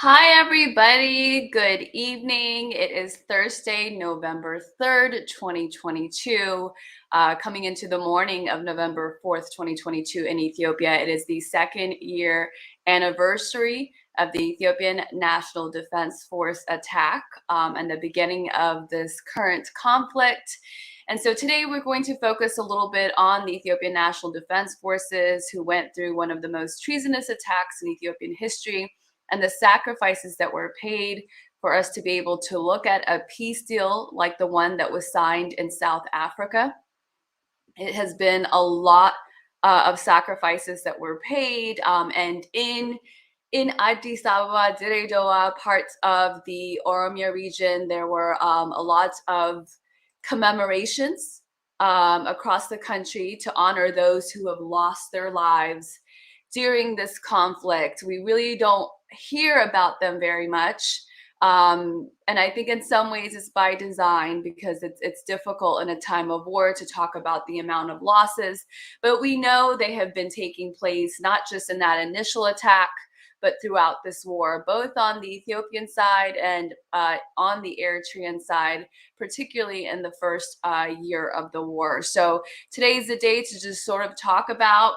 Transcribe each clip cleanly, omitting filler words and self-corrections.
Hi, everybody. Good evening. It is Thursday, November 3rd, 2022. Coming into the morning of November 4th, 2022 in Ethiopia. It is the second year anniversary of the Ethiopian National Defense Force attack and the beginning of this current conflict. And so today we're going to focus a little bit on the Ethiopian National Defense Forces, who went through one of the most treasonous attacks in Ethiopian history, and the sacrifices that were paid for us to be able to look at a peace deal like the one that was signed in South Africa. It has been a lot of sacrifices that were paid, and in Addis Ababa, Diredoa, parts of the Oromia region, there were a lot of commemorations across the country to honor those who have lost their lives during this conflict. We really don't hear about them very much. And I think in some ways it's by design, because it's difficult in a time of war to talk about the amount of losses. But we know they have been taking place not just in that initial attack, but throughout this war, both on the Ethiopian side and on the Eritrean side, particularly in the first year of the war. So today's the day to just sort of talk about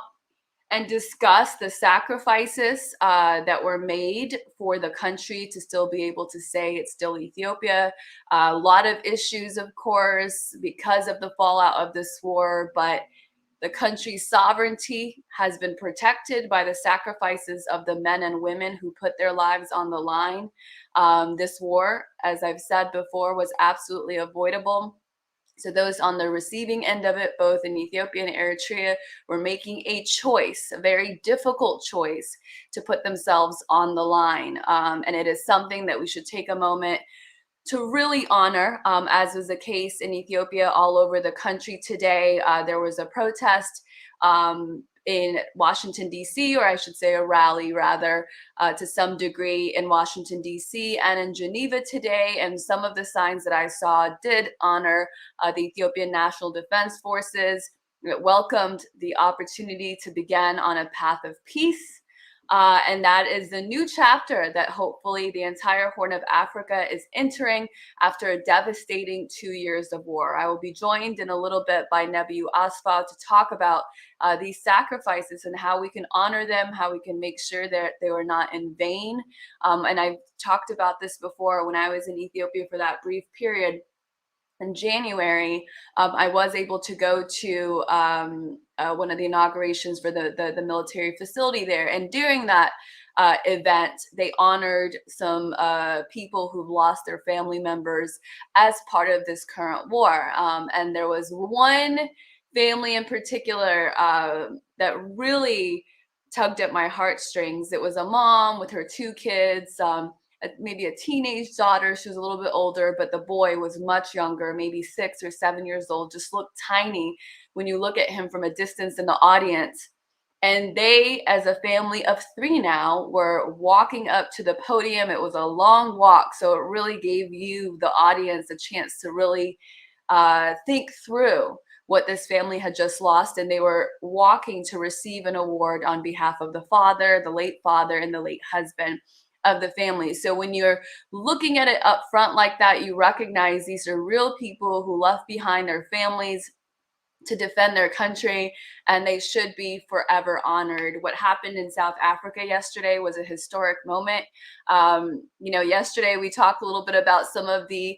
and discuss the sacrifices that were made for the country to still be able to say it's still Ethiopia. A lot of issues, of course, because of the fallout of this war, but the country's sovereignty has been protected by the sacrifices of the men and women who put their lives on the line. This war, as I've said before, was absolutely avoidable. So those on the receiving end of it, both in Ethiopia and Eritrea, were making a choice, a very difficult choice, to put themselves on the line. And it is something that we should take a moment to really honor, as was the case in Ethiopia. All over the country today, there was a protest in Washington, D.C., or I should say a rally rather, to some degree in Washington, D.C. and in Geneva today. And some of the signs that I saw did honor the Ethiopian National Defense Forces. It welcomed the opportunity to begin on a path of peace. And that is the new chapter that hopefully the entire Horn of Africa is entering after a devastating 2 years of war. I will be joined in a little bit by Nebiu Asfaw to talk about these sacrifices and how we can honor them, how we can make sure that they were not in vain. And I've talked about this before when I was in Ethiopia for that brief period. In January, I was able to go to one of the inaugurations for the military facility there. And during that event, they honored some people who've lost their family members as part of this current war. And there was one family in particular that really tugged at my heartstrings. It was a mom with her two kids. Maybe a teenage daughter. She was a little bit older, but the boy was much younger, maybe 6 or 7 years old, just looked tiny when you look at him from a distance in the audience. And they, as a family of 3 now, were walking up to the podium. It was a long walk, so it really gave you, the audience, a chance to really think through what this family had just lost. And they were walking to receive an award on behalf of the father, the late father, and the late husband of the family. So when you're looking at it up front like that, you recognize these are real people who left behind their families to defend their country, and they should be forever honored. What happened in South Africa yesterday was a historic moment. Yesterday we talked a little bit about some of the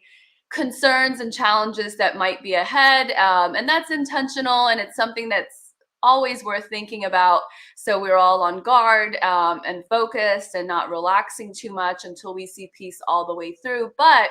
concerns and challenges that might be ahead, and that's intentional, and it's something that's always worth thinking about. So we're all on guard and focused and not relaxing too much until we see peace all the way through. But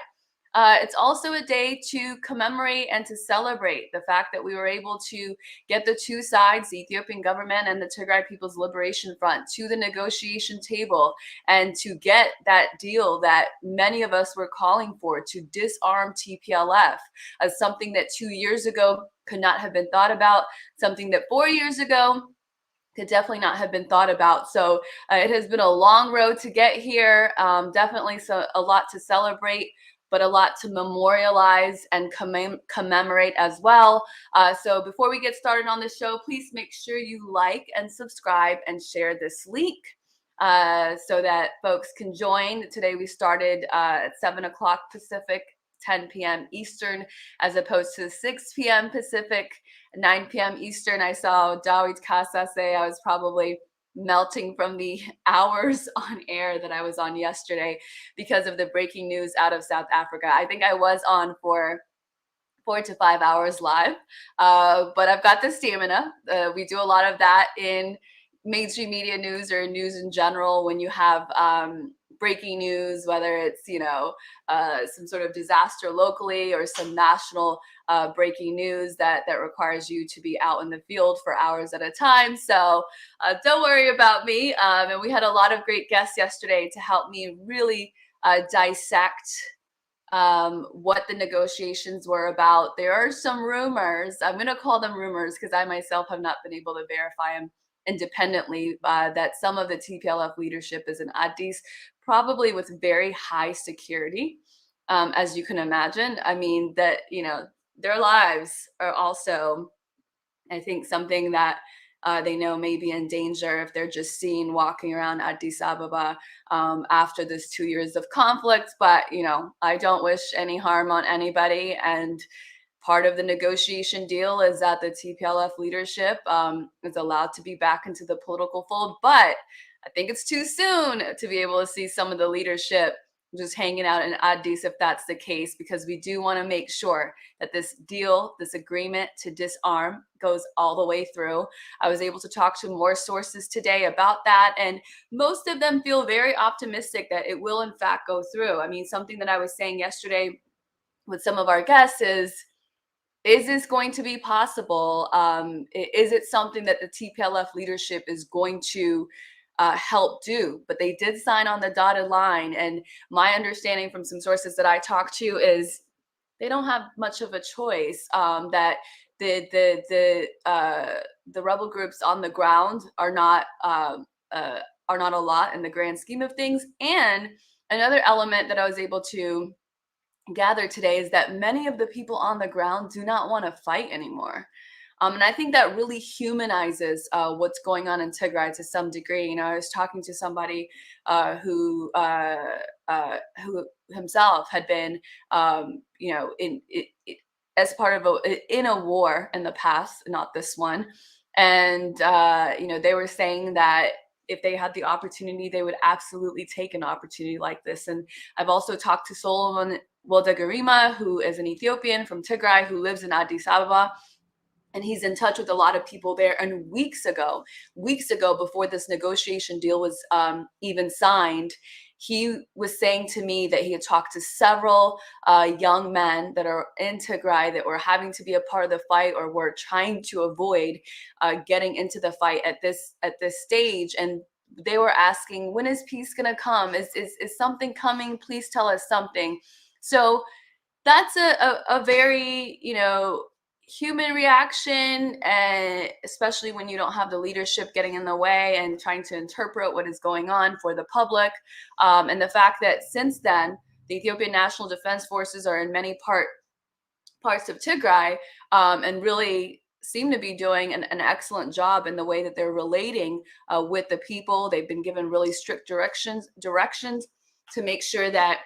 it's also a day to commemorate and to celebrate the fact that we were able to get the two sides, the Ethiopian government and the Tigray People's Liberation Front, to the negotiation table and to get that deal that many of us were calling for, to disarm TPLF, as something that 2 years ago could not have been thought about, something that 4 years ago could definitely not have been thought about. So it has been a long road to get here. Definitely a lot to celebrate, but a lot to memorialize and commemorate as well. So before we get started on the show, please make sure you like and subscribe and share this link. so that folks can join. Today we started at 7 o'clock Pacific, 10 p.m. Eastern, as opposed to 6 p.m. Pacific, 9 p.m. Eastern. I saw Dawit Kasa say I was probably melting from the hours on air that I was on yesterday because of the breaking news out of South Africa. I think I was on for 4 to 5 hours live, but I've got the stamina. We do a lot of that in mainstream media news or news in general when you have breaking news, whether it's some sort of disaster locally or some national breaking news that requires you to be out in the field for hours at a time. So don't worry about me. And we had a lot of great guests yesterday to help me really dissect what the negotiations were about. There are some rumors, I'm going to call them rumors because I myself have not been able to verify them independently, that some of the TPLF leadership is in Addis, probably with very high security, as you can imagine. I mean, that, their lives are also, I think, something that they know may be in danger if they're just seen walking around Addis Ababa after this 2 years of conflict. But, I don't wish any harm on anybody. And part of the negotiation deal is that the TPLF leadership is allowed to be back into the political fold. But I think it's too soon to be able to see some of the leadership just hanging out in Addis if that's the case, because we do want to make sure that this deal, this agreement to disarm, goes all the way through. I was able to talk to more sources today about that, and most of them feel very optimistic that it will in fact go through. I mean, something that I was saying yesterday with some of our guests is this going to be possible? Is it something that the TPLF leadership is going to help do? But they did sign on the dotted line. And my understanding from some sources that I talked to is they don't have much of a choice. That the rebel groups on the ground are not a lot in the grand scheme of things. And another element that I was able to gather today is that many of the people on the ground do not want to fight anymore. And I think that really humanizes what's going on in Tigray to some degree. I was talking to somebody who himself had been, as part of in a war in the past, not this one. And, they were saying that if they had the opportunity, they would absolutely take an opportunity like this. And I've also talked to Solomon Woldegarima, who is an Ethiopian from Tigray who lives in Addis Ababa. And he's in touch with a lot of people there. And weeks ago, before this negotiation deal was even signed, he was saying to me that he had talked to several young men that are in Tigray that were having to be a part of the fight or were trying to avoid getting into the fight at this stage. And they were asking, when is peace going to come? Is something coming? Please tell us something. So that's a very, human reaction, and especially when you don't have the leadership getting in the way and trying to interpret what is going on for the public. And the fact that since then, the Ethiopian National Defense Forces are in many parts of Tigray, and really seem to be doing an excellent job in the way that they're relating with the people. They've been given really strict directions to make sure that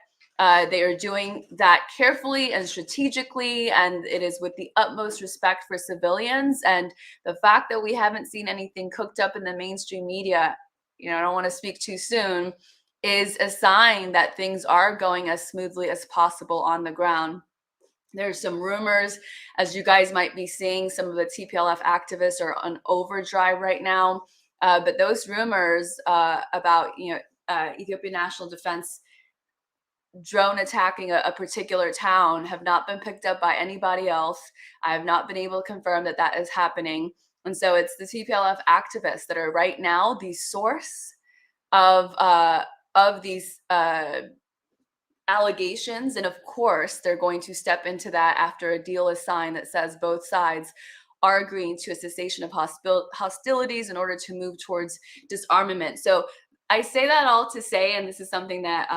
they are doing that carefully and strategically, and it is with the utmost respect for civilians. And the fact that we haven't seen anything cooked up in the mainstream media, I don't want to speak too soon, is a sign that things are going as smoothly as possible on the ground. There's some rumors, as you guys might be seeing, some of the TPLF activists are on overdrive right now. But those rumors about Ethiopian National Defense drone attacking a particular town have not been picked up by anybody else. I have not been able to confirm that that is happening. And so it's the TPLF activists that are right now the source of these allegations. And of course, they're going to step into that after a deal is signed that says both sides are agreeing to a cessation of hostilities in order to move towards disarmament. So I say that all to say, and this is something that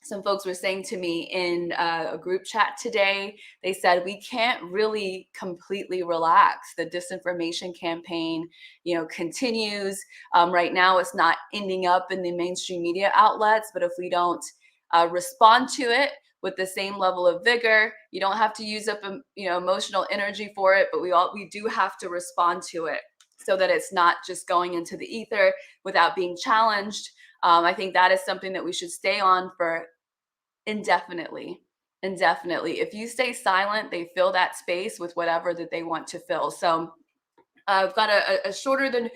some folks were saying to me in a group chat today, they said we can't really completely relax. The disinformation campaign, continues. Right now, it's not ending up in the mainstream media outlets, but if we don't respond to it with the same level of vigor, you don't have to use up emotional energy for it, but we do have to respond to it so that it's not just going into the ether without being challenged. I think that is something that we should stay on for indefinitely. If you stay silent, they fill that space with whatever that they want to fill. So I've got a shorter than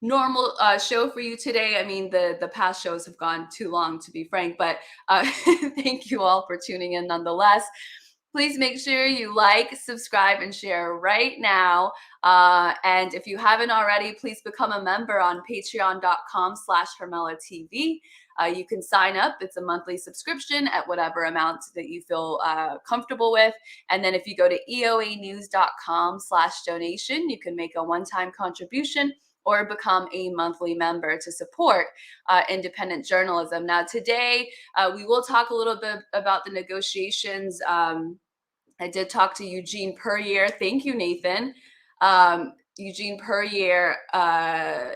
normal show for you today. I mean, the past shows have gone too long, to be frank, but thank you all for tuning in nonetheless. Please make sure you like, subscribe, and share right now. And if you haven't already, please become a member on patreon.com/HermelaTV. You can sign up. It's a monthly subscription at whatever amount that you feel comfortable with. And then if you go to eoanews.com/donation, you can make a one-time contribution or become a monthly member to support independent journalism. Now, today, we will talk a little bit about the negotiations. I did talk to Eugene Puryear. Thank you, Nathan. Eugene Puryear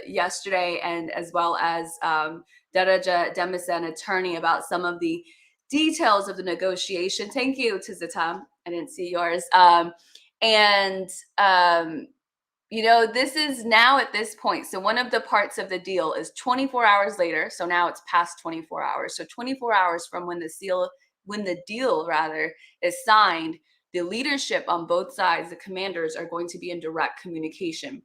yesterday, and as well as Daraja Demisen, attorney, about some of the details of the negotiation. Thank you, Tizita. I didn't see yours. This is now at this point. So one of the parts of the deal is 24 hours later. So now it's past 24 hours. So 24 hours from when the deal rather is signed, the leadership on both sides, the commanders, are going to be in direct communication.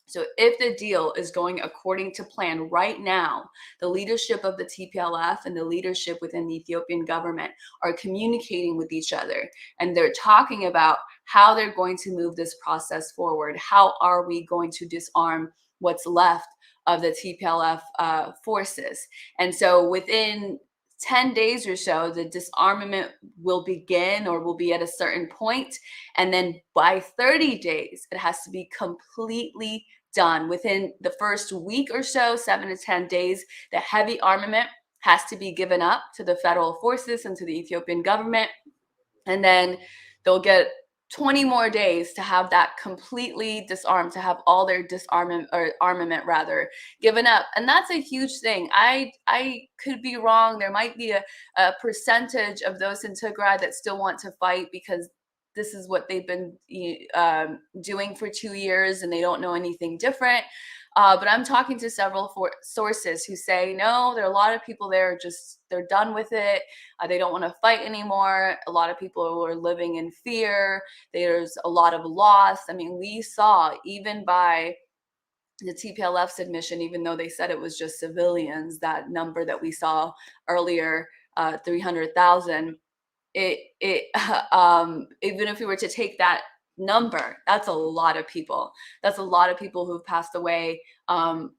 So if the deal is going according to plan right now, the leadership of the TPLF and the leadership within the Ethiopian government are communicating with each other, and they're talking about how they're going to move this process forward. How are we going to disarm what's left of the TPLF forces? And so within 10 days or so, the disarmament will begin, or will be at a certain point. And then by 30 days, it has to be completely done. Within the first week or so, 7 to 10 days, the heavy armament has to be given up to the federal forces and to the Ethiopian government. And then they'll get 20 more days to have that completely disarmed, to have all their disarmament, or armament rather, given up. And that's a huge thing. I could be wrong. There might be a percentage of those in Tigray that still want to fight because this is what they've been doing for 2 years and they don't know anything different. But I'm talking to several sources who say, no, there are a lot of people there, they're done with it. They don't want to fight anymore. A lot of people are living in fear. There's a lot of loss. I mean, we saw, even by the TPLF's admission, even though they said it was just civilians, that number that we saw earlier, 300,000, even if we were to take that number, that's a lot of people. That's a lot of people who've passed away in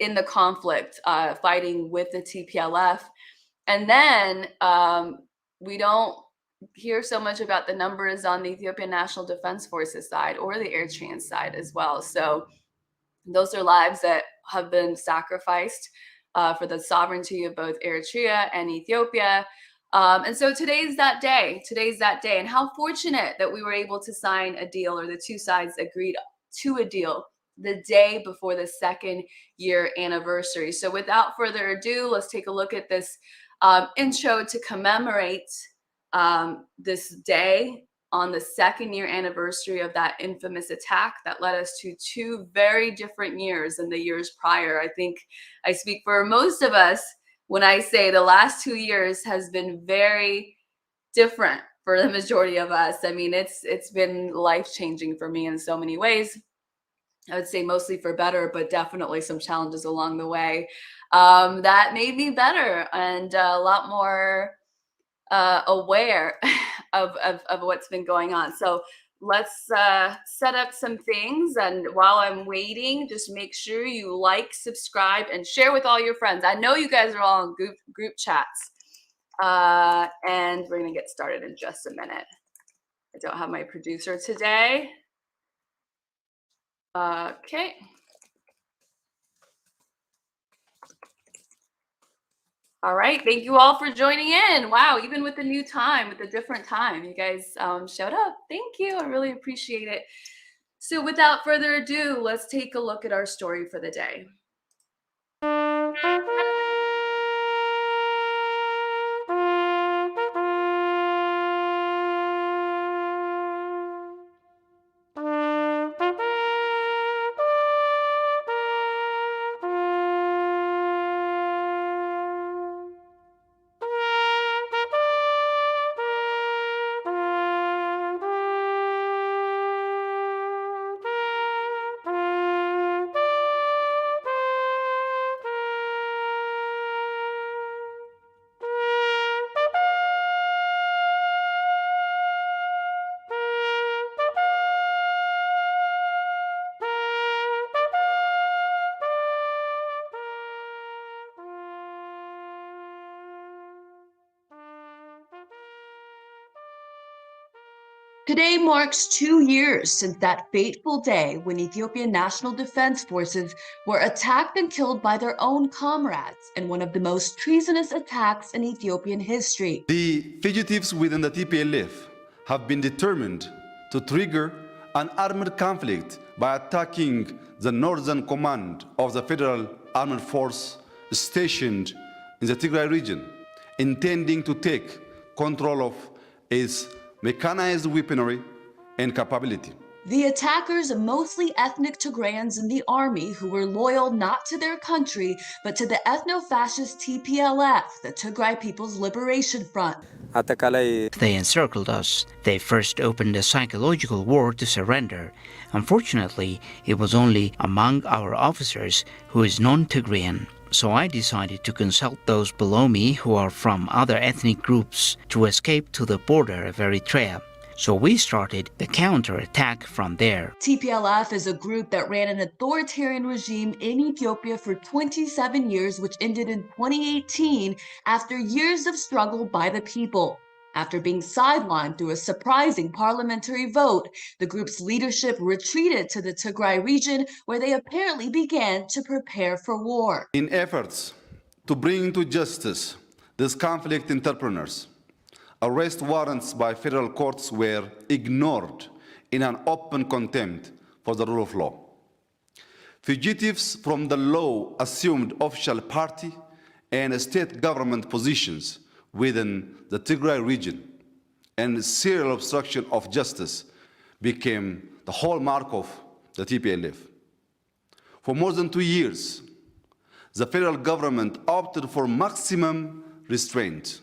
the conflict, fighting with the TPLF. And then we don't hear so much about the numbers on the Ethiopian National Defense Forces side or the Eritrean side as well. So those are lives that have been sacrificed for the sovereignty of both Eritrea and Ethiopia. And so today's that day. And how fortunate that we were able to sign a deal, or the two sides agreed to a deal the day before the second year anniversary. So without further ado, let's take a look at this intro to commemorate this day on the second year anniversary of that infamous attack that led us to 2 very different years than the years prior. I think I speak for most of us when I say the last 2 years has been very different for the majority of us. I mean, it's been life-changing for me in so many ways. I would say mostly for better, but definitely some challenges along the way that made me better and a lot more aware of what's been going on. So let's set up some things. And while I'm waiting, just make sure you like, subscribe, and share with all your friends. I know you guys are all in group chats. And we're going to get started in just a minute. I don't have my producer today. Okay. All right. Thank you all for joining in. Wow. Even with the new time, with the different time, you guys showed up. Thank you. I really appreciate it. So without further ado, let's take a look at our story for the day. Today marks 2 years since that fateful day when Ethiopian National Defense Forces were attacked and killed by their own comrades in one of the most treasonous attacks in Ethiopian history. The fugitives within the TPLF have been determined to trigger an armed conflict by attacking the northern command of the Federal Armed Force stationed in the Tigray region, intending to take control of its mechanized weaponry and capability. The attackers, mostly ethnic Tigrayans in the army who were loyal not to their country but to the ethno-fascist TPLF, the Tigray People's Liberation Front. They encircled us. They first opened a psychological war to surrender. Unfortunately, it was only among our officers who is non-Tigrayan. So I decided to consult those below me who are from other ethnic groups to escape to the border of Eritrea. So we started the counterattack from there. TPLF is a group that ran an authoritarian regime in Ethiopia for 27 years, which ended in 2018 after years of struggle by the people. After being sidelined through a surprising parliamentary vote, the group's leadership retreated to the Tigray region, where they apparently began to prepare for war. In efforts to bring to justice these conflict entrepreneurs, arrest warrants by federal courts were ignored in an open contempt for the rule of law. Fugitives from the law assumed official party and state government positions within the Tigray region, and serial obstruction of justice became the hallmark of the TPLF. For more than 2 years, the federal government opted for maximum restraint,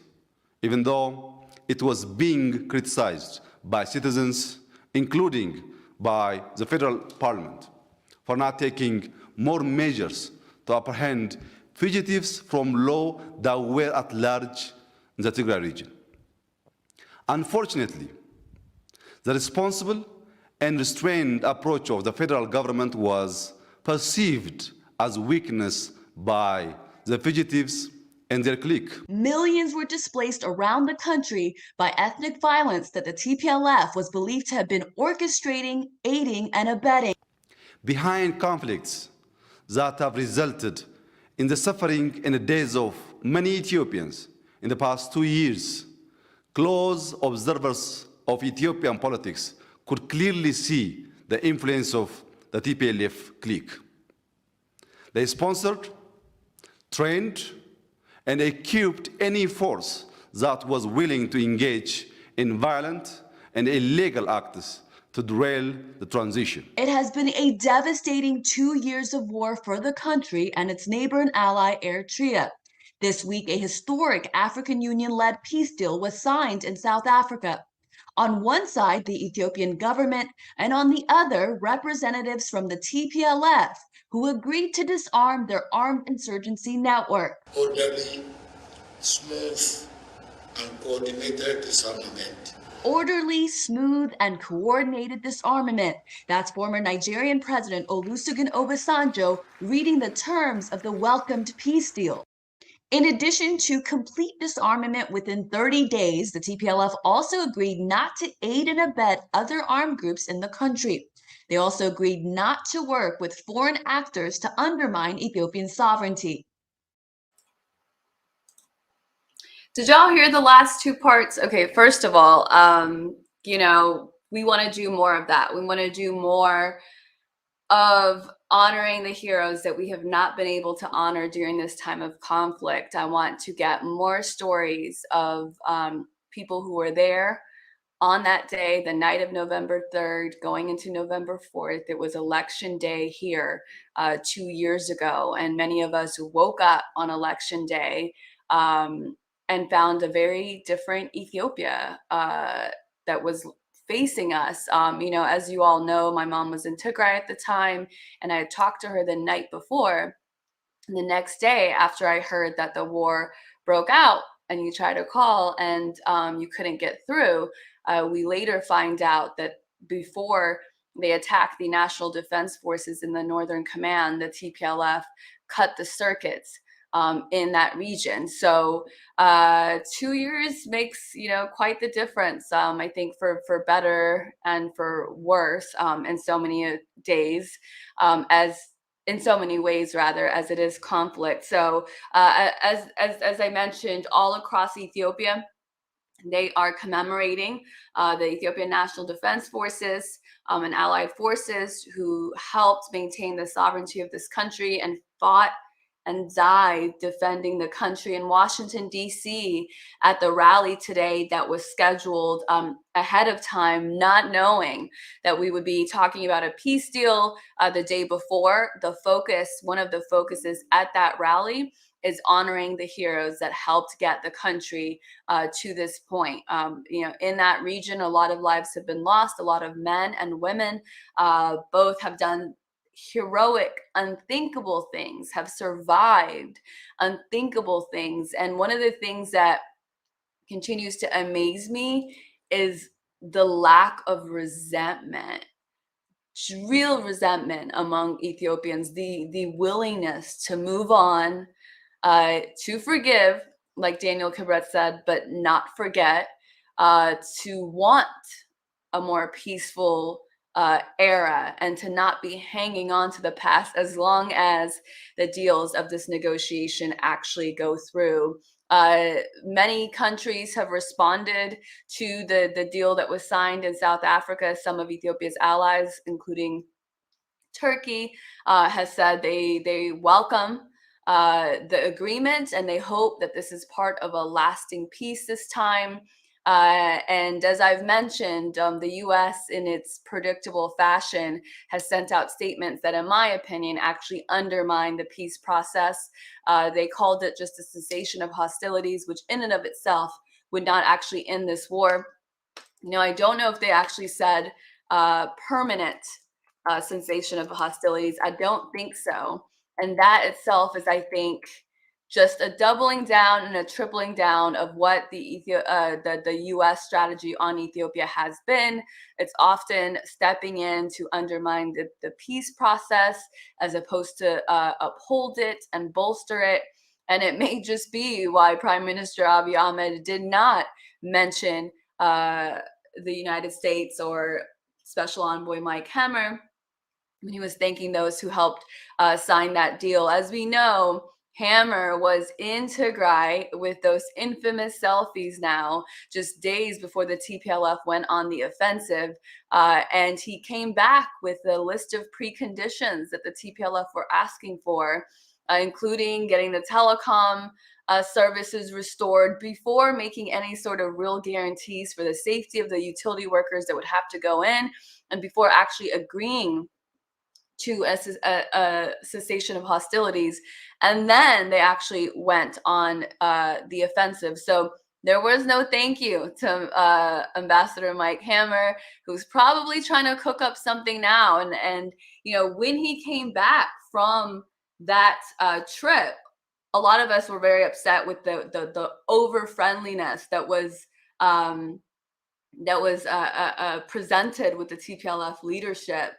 even though it was being criticized by citizens, including by the federal parliament, for not taking more measures to apprehend fugitives from law that were at large in the Tigray region. Unfortunately, the responsible and restrained approach of the federal government was perceived as weakness by the fugitives and their clique. Millions were displaced around the country by ethnic violence that the TPLF was believed to have been orchestrating, aiding, and abetting. Behind conflicts that have resulted in the suffering and the deaths of many Ethiopians in the past 2 years, close observers of Ethiopian politics could clearly see the influence of the TPLF clique. They sponsored, trained, and equipped any force that was willing to engage in violent and illegal acts to derail the transition. It has been a devastating 2 years of war for the country and its neighbor and ally, Eritrea. This week, a historic African Union-led peace deal was signed in South Africa. On one side, the Ethiopian government, and on the other, representatives from the TPLF, who agreed to disarm their armed insurgency network. Orderly, smooth, and coordinated disarmament. Orderly, smooth, and coordinated disarmament. That's former Nigerian President Olusegun Obasanjo reading the terms of the welcomed peace deal. In addition to complete disarmament within 30 days, the TPLF also agreed not to aid and abet other armed groups in the country. They also agreed not to work with foreign actors to undermine Ethiopian sovereignty. Did y'all hear the last two parts? Okay, first of all, you know, we want to do more of that. We want to do more of honoring the heroes that we have not been able to honor during this time of conflict. I want to get more stories of people who were there on that day, the night of November 3rd, going into November 4th. It was election day here 2 years ago. And many of us woke up on election day and found a very different Ethiopia that was facing us. You know, as you all know, my mom was in Tigray at the time, and I had talked to her the night before. And the next day, after I heard that the war broke out, and you try to call and you couldn't get through, we later find out that before they attacked the National Defense Forces in the Northern Command, the TPLF cut the circuits in that region. So 2 years makes, you know, quite the difference. I think for better and for worse in so many days, as in so many ways, rather, as it is conflict. So as I mentioned, all across Ethiopia, they are commemorating the Ethiopian National Defense Forces and allied forces who helped maintain the sovereignty of this country and fought and died defending the country. In Washington, D.C., at the rally today that was scheduled ahead of time, not knowing that we would be talking about a peace deal the day before. One of the focuses at that rally is honoring the heroes that helped get the country to this point. You know, in that region, a lot of lives have been lost. A lot of men and women both have done heroic, unthinkable things, have survived unthinkable things. And one of the things that continues to amaze me is the lack of resentment, real resentment among Ethiopians, the willingness to move on, to forgive, like Daniel Kibret said, but not forget, to want a more peaceful era, and to not be hanging on to the past as long as the deals of this negotiation actually go through. Many countries have responded to the deal that was signed in South Africa. Some of Ethiopia's allies, including Turkey, has said they welcome the agreement, and they hope that this is part of a lasting peace this time. And as I've mentioned, the U.S., in its predictable fashion, has sent out statements that, in my opinion, actually undermine the peace process. They called it just a cessation of hostilities, which in and of itself would not actually end this war. You know, I don't know if they actually said permanent cessation of hostilities. I don't think so. And that itself is, I think, just a doubling down and a tripling down of what the U.S. strategy on Ethiopia has been. It's often stepping in to undermine the peace process as opposed to uphold it and bolster it. And it may just be why Prime Minister Abiy Ahmed did not mention the United States or Special Envoy Mike Hammer when he was thanking those who helped sign that deal. As we know, Hammer was in Tigray with those infamous selfies now, just days before the TPLF went on the offensive. And he came back with a list of preconditions that the TPLF were asking for, including getting the telecom services restored before making any sort of real guarantees for the safety of the utility workers that would have to go in, and before actually agreeing to a cessation of hostilities. And then they actually went on the offensive. So there was no thank you to Ambassador Mike Hammer, who's probably trying to cook up something now. And you know, when he came back from that trip, a lot of us were very upset with the over friendliness that was presented with the TPLF leadership.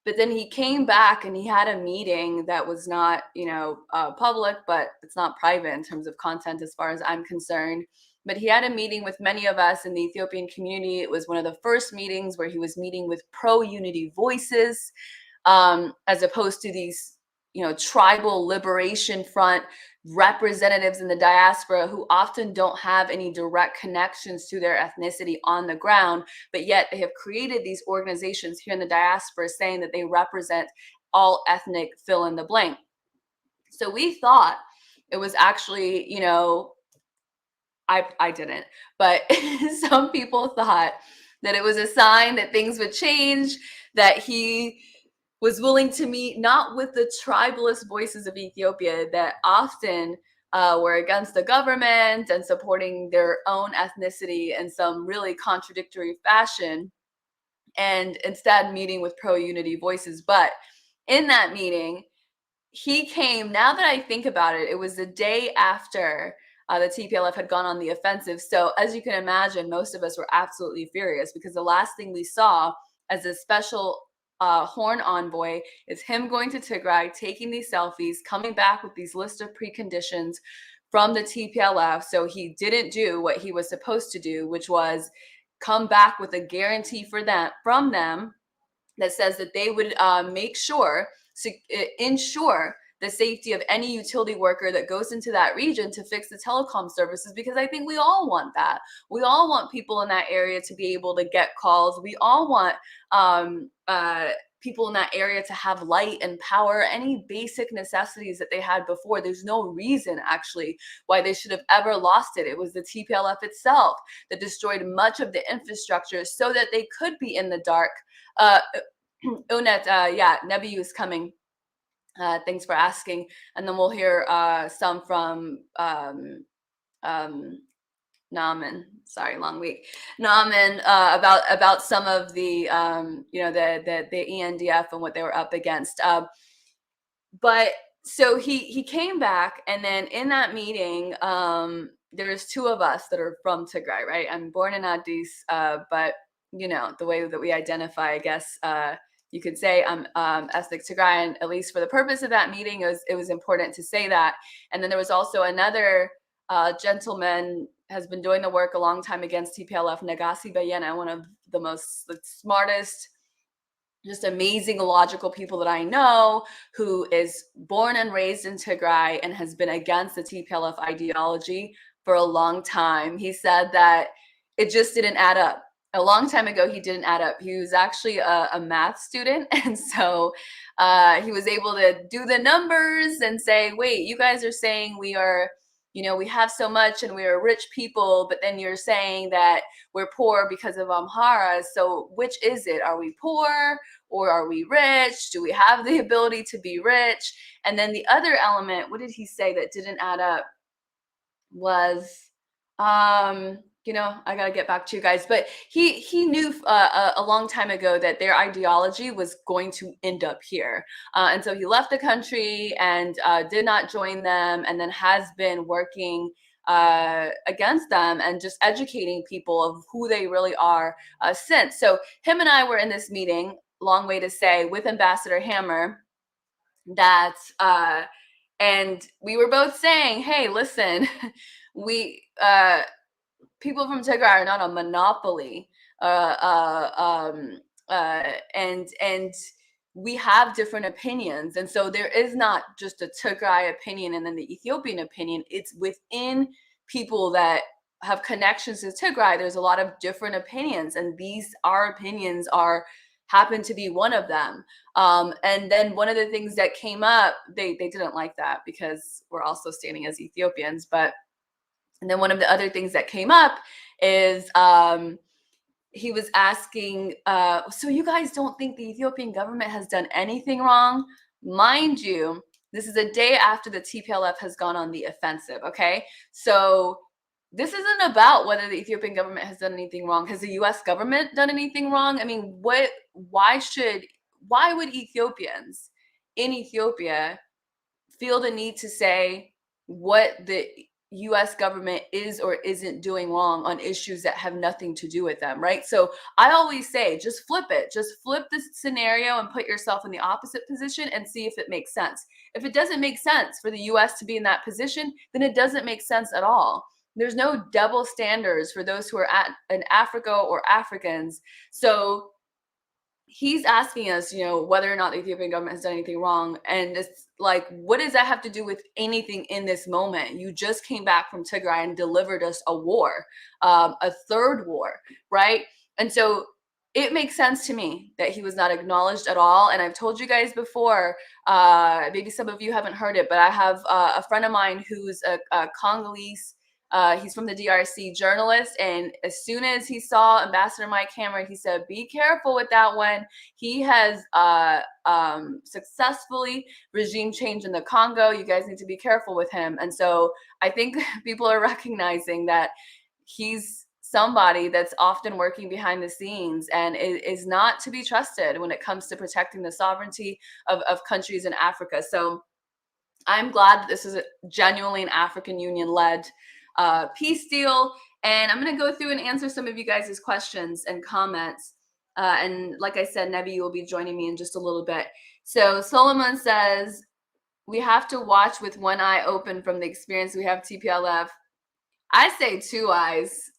But then he came back and he had a meeting that was not, you know, public, but it's not private in terms of content as far as I'm concerned. But he had a meeting with many of us in the Ethiopian community. It was one of the first meetings where he was meeting with pro-unity voices, as opposed to these, tribal liberation front representatives in the diaspora who often don't have any direct connections to their ethnicity on the ground, but yet they have created these organizations here in the diaspora saying that they represent all ethnic fill in the blank. So we thought it was actually, I didn't, but some people thought that it was a sign that things would change, that he was willing to meet not with the tribalist voices of Ethiopia that often were against the government and supporting their own ethnicity in some really contradictory fashion, and instead meeting with pro-unity voices. But in that meeting, he came, now that I think about it, it was the day after the TPLF had gone on the offensive. So as you can imagine, most of us were absolutely furious because the last thing we saw as a special horn envoy is him going to Tigray, taking these selfies, coming back with these list of preconditions from the TPLF. So he didn't do what he was supposed to do, which was come back with a guarantee from them that says that they would make sure to ensure the safety of any utility worker that goes into that region to fix the telecom services, because I think we all want that. We all want people in that area to be able to get calls. We all want people in that area to have light and power, any basic necessities that they had before. There's no reason actually why they should have ever lost it. It was the TPLF itself that destroyed much of the infrastructure so that they could be in the dark. Unet, yeah, Nebiu is coming. Thanks for asking. And then we'll hear some from Naaman. Sorry, long week. Naaman about some of the the ENDF and what they were up against. But so he came back, and then in that meeting, there's two of us that are from Tigray, right? I'm born in Addis, but the way that we identify, I guess you could say I'm ethnic Tigrayan, at least for the purpose of that meeting. It was important to say that. And then there was also another gentleman has been doing the work a long time against TPLF, Nagasi Bayena, one of the smartest, just amazing, logical people that I know, who is born and raised in Tigray and has been against the TPLF ideology for a long time. He said that it just didn't add up. A long time ago, he didn't add up. He was actually a math student. And so he was able to do the numbers and say, wait, you guys are saying we are, we have so much and we are rich people, but then you're saying that we're poor because of Amhara. So which is it? Are we poor or are we rich? Do we have the ability to be rich? And then the other element, what did he say that didn't add up was, I got to get back to you guys, but he knew a long time ago that their ideology was going to end up here. And so he left the country and did not join them, and then has been working against them and just educating people of who they really are since. So him and I were in this meeting, long way to say, with Ambassador Hammer, that and we were both saying, hey, listen, we people from Tigray are not a monopoly, and we have different opinions, and so there is not just a Tigray opinion and then the Ethiopian opinion. It's within people that have connections to Tigray. There's a lot of different opinions, and our opinions happen to be one of them. And then one of the things that came up, they didn't like that because we're also standing as Ethiopians, and then one of the other things that came up is he was asking, so you guys don't think the Ethiopian government has done anything wrong? Mind you, this is a day after the TPLF has gone on the offensive, okay? So this isn't about whether the Ethiopian government has done anything wrong. Has the US government done anything wrong? I mean, why would Ethiopians in Ethiopia feel the need to say what the US government is or isn't doing wrong on issues that have nothing to do with them, right? So I always say, just flip it. Just flip the scenario and put yourself in the opposite position and see if it makes sense. If it doesn't make sense for the US to be in that position, then it doesn't make sense at all. There's no double standards for those who are in Africa or Africans. So he's asking us, whether or not the Ethiopian government has done anything wrong. And it's like, what does that have to do with anything in this moment? You just came back from Tigray and delivered us a war, a third war, right? And so it makes sense to me that he was not acknowledged at all. And I've told you guys before, maybe some of you haven't heard it, but I have a friend of mine who's a Congolese. He's from the DRC, journalist, and as soon as he saw Ambassador Mike Cameron, he said, "Be careful with that one. He has successfully regime changed in the Congo. You guys need to be careful with him." And so I think people are recognizing that he's somebody that's often working behind the scenes and is not to be trusted when it comes to protecting the sovereignty of countries in Africa. So I'm glad that this is genuinely an African Union-led peace deal. And I'm going to go through and answer some of you guys' questions and comments. And like I said, Nebi will be joining me in just a little bit. So Solomon says, we have to watch with one eye open from the experience we have TPLF. I say two eyes,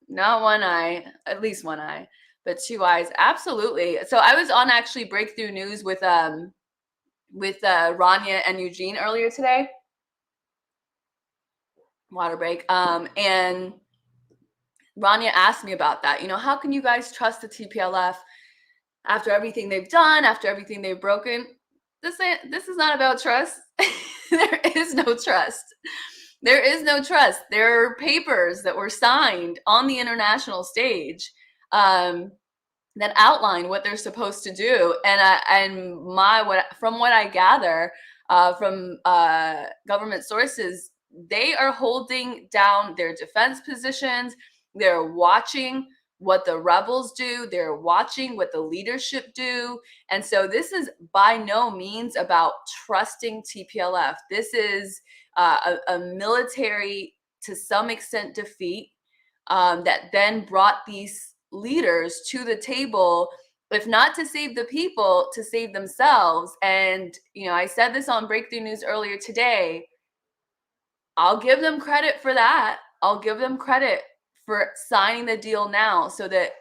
not one eye, at least one eye, but two eyes. Absolutely. So I was on actually Breakthrough News with Rania and Eugene earlier today. Water break. And Rania asked me about that. How can you guys trust the TPLF after everything they've done, after everything they've broken? This is not about trust. There is no trust. There is no trust. There are papers that were signed on the international stage that outline what they're supposed to do. From what I gather from government sources, they are holding down their defense positions. They're watching what the rebels do. They're watching what the leadership do. And so this is by no means about trusting TPLF. This is a military, to some extent, defeat that then brought these leaders to the table, if not to save the people, to save themselves. And, I said this on Breakthrough News earlier today. I'll give them credit for that. I'll give them credit for signing the deal now so that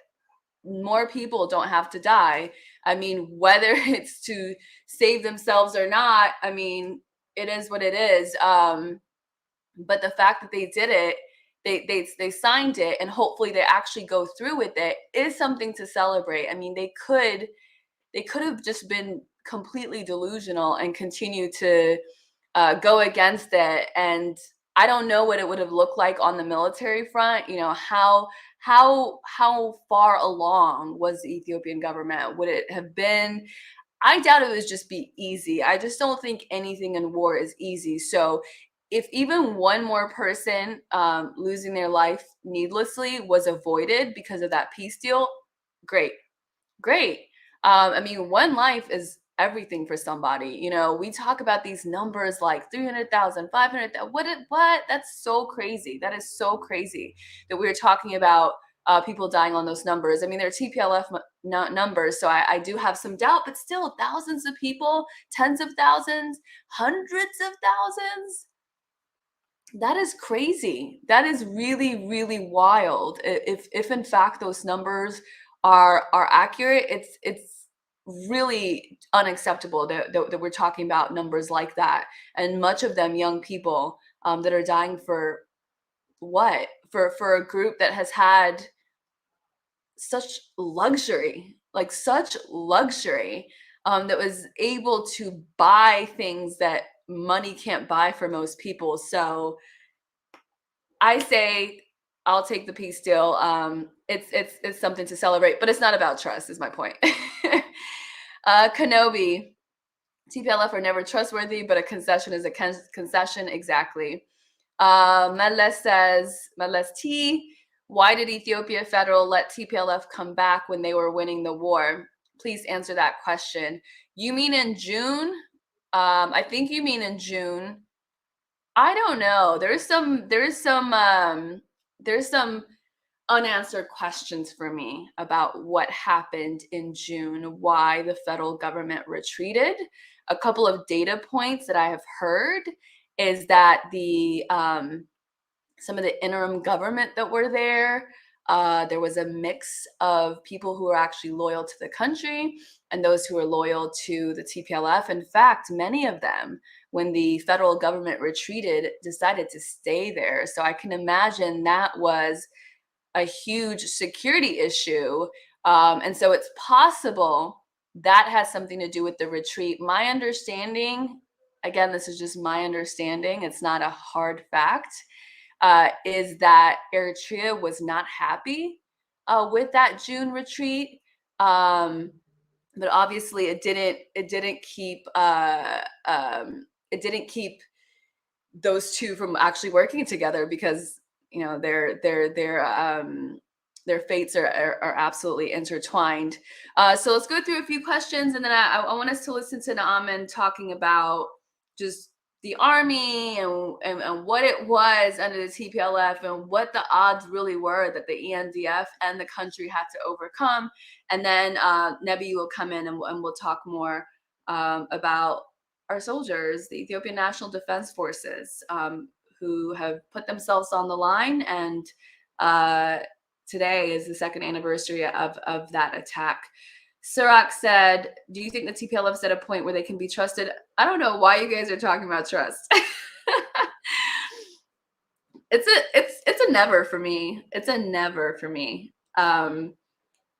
more people don't have to die. I mean, whether it's to save themselves or not, I mean, it is what it is. But the fact that they did it, they signed it, and hopefully they actually go through with it, is something to celebrate. I mean, they could have just been completely delusional and continue to go against it. And I don't know what it would have looked like on the military front. How far along was the Ethiopian government? Would it have been? I doubt it would just be easy. I just don't think anything in war is easy. So if even one more person losing their life needlessly was avoided because of that peace deal, great. I mean, one life is everything for somebody. We talk about these numbers like 300,000, 500,000. What? That's so crazy. That is so crazy that we're talking about people dying on those numbers. I mean, they're TPLF numbers, so I do have some doubt, but still thousands of people, tens of thousands, hundreds of thousands. That is crazy. That is really, really wild. If in fact those numbers are accurate, it's really unacceptable that we're talking about numbers like that, and much of them young people that are dying for what? For a group that has had such luxury, that was able to buy things that money can't buy for most people. So I say I'll take the peace deal. It's something to celebrate, but it's not about trust, is my point. Kenobi, TPLF are never trustworthy, but a concession is a concession. Exactly. Medles T, why did Ethiopia Federal let TPLF come back when they were winning the war? Please answer that question. You mean in June? I think you mean in June. I don't know. There's some unanswered questions for me about what happened in June, why the federal government retreated. A couple of data points that I have heard is that the some of the interim government that were there There was a mix of people who are actually loyal to the country and those who are loyal to the TPLF. In fact, many of them, when the federal government retreated, decided to stay there. So I can imagine that was a huge security issue. And so it's possible that has something to do with the retreat. My understanding, again, this is just my understanding, it's not a hard fact, is that Eritrea was not happy with that June retreat. But obviously it didn't keep those two from actually working together, because their fates are absolutely intertwined. So let's go through a few questions, and then I want us to listen to Naaman talking about just the army and what it was under the TPLF and what the odds really were that the ENDF and the country had to overcome. And then Nebi will come in and we'll talk more about our soldiers, the Ethiopian National Defense Forces, who have put themselves on the line. And today is the second anniversary of that attack. Sirak said, do you think the TPLF is at a point where they can be trusted? I don't know why you guys are talking about trust. It's a never for me. It's a never for me. And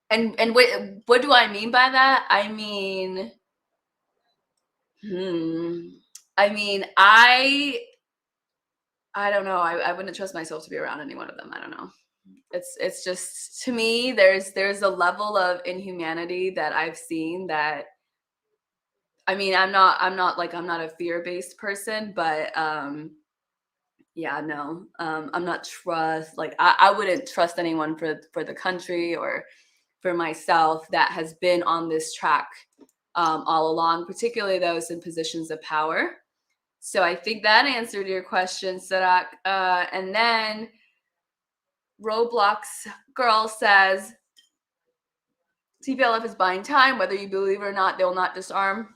what do I mean by that? I mean, I don't know. I wouldn't trust myself to be around any one of them. I don't know. It's just, to me, there's a level of inhumanity that I've seen that, I mean, I'm not a fear-based person, but yeah, no. I'm not I wouldn't trust anyone for the country or for myself that has been on this track all along, particularly those in positions of power. So I think that answered your question, Sarak. And then Roblox Girl says, TPLF is buying time. Whether you believe it or not, they will not disarm.